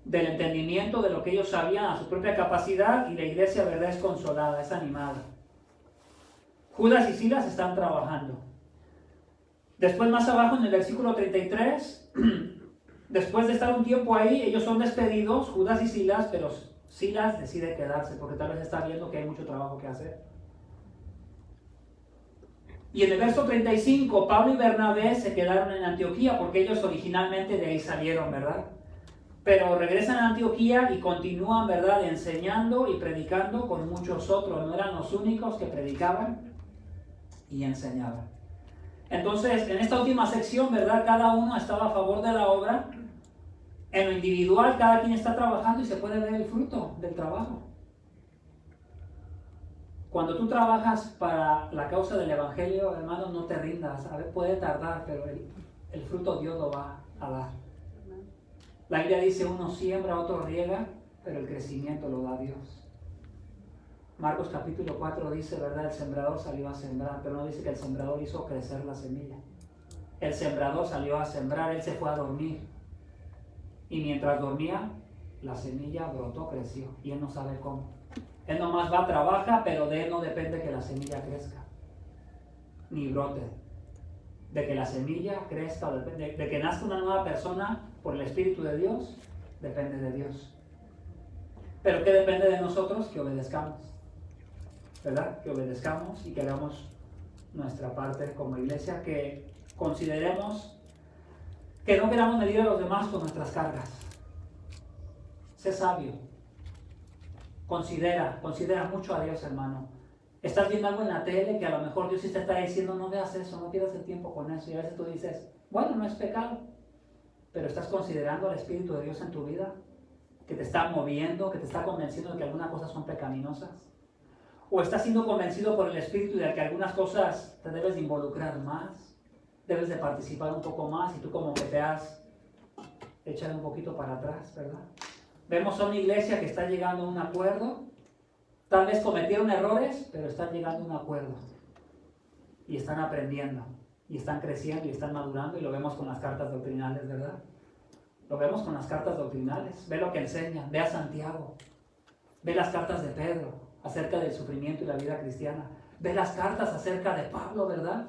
del entendimiento de lo que ellos sabían a su propia capacidad, y la iglesia, ¿verdad?, es consolada, es animada. Judas y Silas están trabajando. Después, más abajo en el versículo 33, después de estar un tiempo ahí, ellos son despedidos, Judas y Silas, pero Silas decide quedarse porque tal vez está viendo que hay mucho trabajo que hacer. Y en el verso 35, Pablo y Bernabé se quedaron en Antioquía porque ellos originalmente de ahí salieron, ¿verdad? Pero regresan a Antioquía y continúan, ¿verdad?, enseñando y predicando con muchos otros. No eran los únicos que predicaban y enseñaban. Entonces, en esta última sección, ¿verdad?, cada uno estaba a favor de la obra. En lo individual, cada quien está trabajando y se puede ver el fruto del trabajo. Cuando tú trabajas para la causa del Evangelio, hermano, no te rindas. A ver, puede tardar, pero el fruto Dios lo va a dar. La Biblia dice, uno siembra, otro riega, pero el crecimiento lo da Dios. Marcos capítulo 4 dice, ¿verdad?, el sembrador salió a sembrar, pero no dice que el sembrador hizo crecer la semilla. El sembrador salió a sembrar, él se fue a dormir. Y mientras dormía, la semilla brotó, creció, y él no sabe cómo. Él nomás va, trabaja, pero de él no depende que la semilla crezca. ni brote. De que la semilla crezca, de que nazca una nueva persona por el Espíritu de Dios, depende de Dios. Pero ¿qué depende de nosotros? Que obedezcamos, ¿verdad? Que obedezcamos y que hagamos nuestra parte como iglesia, que consideremos que no queramos medir a los demás con nuestras cargas. Sé sabio. Considera mucho a Dios, hermano. Estás viendo algo en la tele que a lo mejor Dios sí te está diciendo, no veas eso, no pierdas el tiempo con eso. Y a veces tú dices, bueno, no es pecado. Pero estás considerando al Espíritu de Dios en tu vida, que te está moviendo, que te está convenciendo de que algunas cosas son pecaminosas. O estás siendo convencido por el Espíritu de que algunas cosas te debes de involucrar más, debes de participar un poco más y tú como que te has echado un poquito para atrás, ¿verdad? Vemos a una iglesia que está llegando a un acuerdo. Tal vez cometieron errores, pero están llegando a un acuerdo. Y están aprendiendo, y están creciendo, y están madurando, y lo vemos con las cartas doctrinales, ¿verdad? Lo vemos con las cartas doctrinales. Ve lo que enseña, ve a Santiago. Ve las cartas de Pedro acerca del sufrimiento y la vida cristiana. Ve las cartas acerca de Pablo, ¿verdad?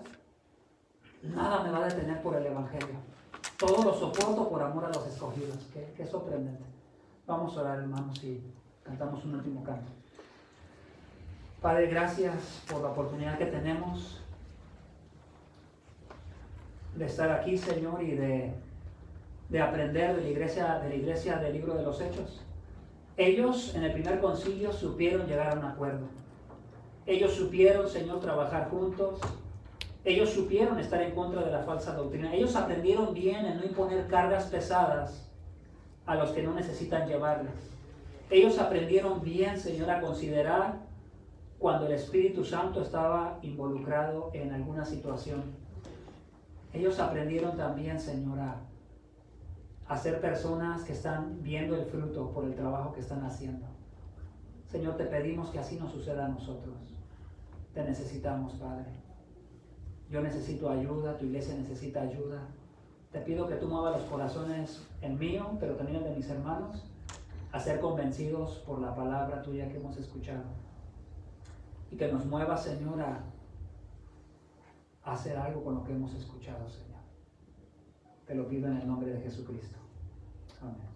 Nada me va a detener por el Evangelio. Todo lo soporto por amor a los escogidos. Qué sorprendente. Vamos a orar, hermanos, y cantamos un último canto. Padre, gracias por la oportunidad que tenemos de estar aquí, Señor, y de aprender de la iglesia del libro de los Hechos. Ellos en el primer concilio supieron llegar a un acuerdo. Ellos supieron, Señor, trabajar juntos. Ellos supieron estar en contra de la falsa doctrina. Ellos aprendieron bien en no imponer cargas pesadas a los que no necesitan llevarlas. Ellos aprendieron bien, Señor, a considerar cuando el Espíritu Santo estaba involucrado en alguna situación. Ellos aprendieron también, Señor, a ser personas que están viendo el fruto por el trabajo que están haciendo. Señor, te pedimos que así nos suceda a nosotros. Te necesitamos, Padre. Yo necesito ayuda, tu iglesia necesita ayuda. Te pido que tú muevas los corazones, el mío, pero también el de mis hermanos, a ser convencidos por la palabra tuya que hemos escuchado. Y que nos mueva, Señor, a hacer algo con lo que hemos escuchado, Señor. Te lo pido en el nombre de Jesucristo. Amén.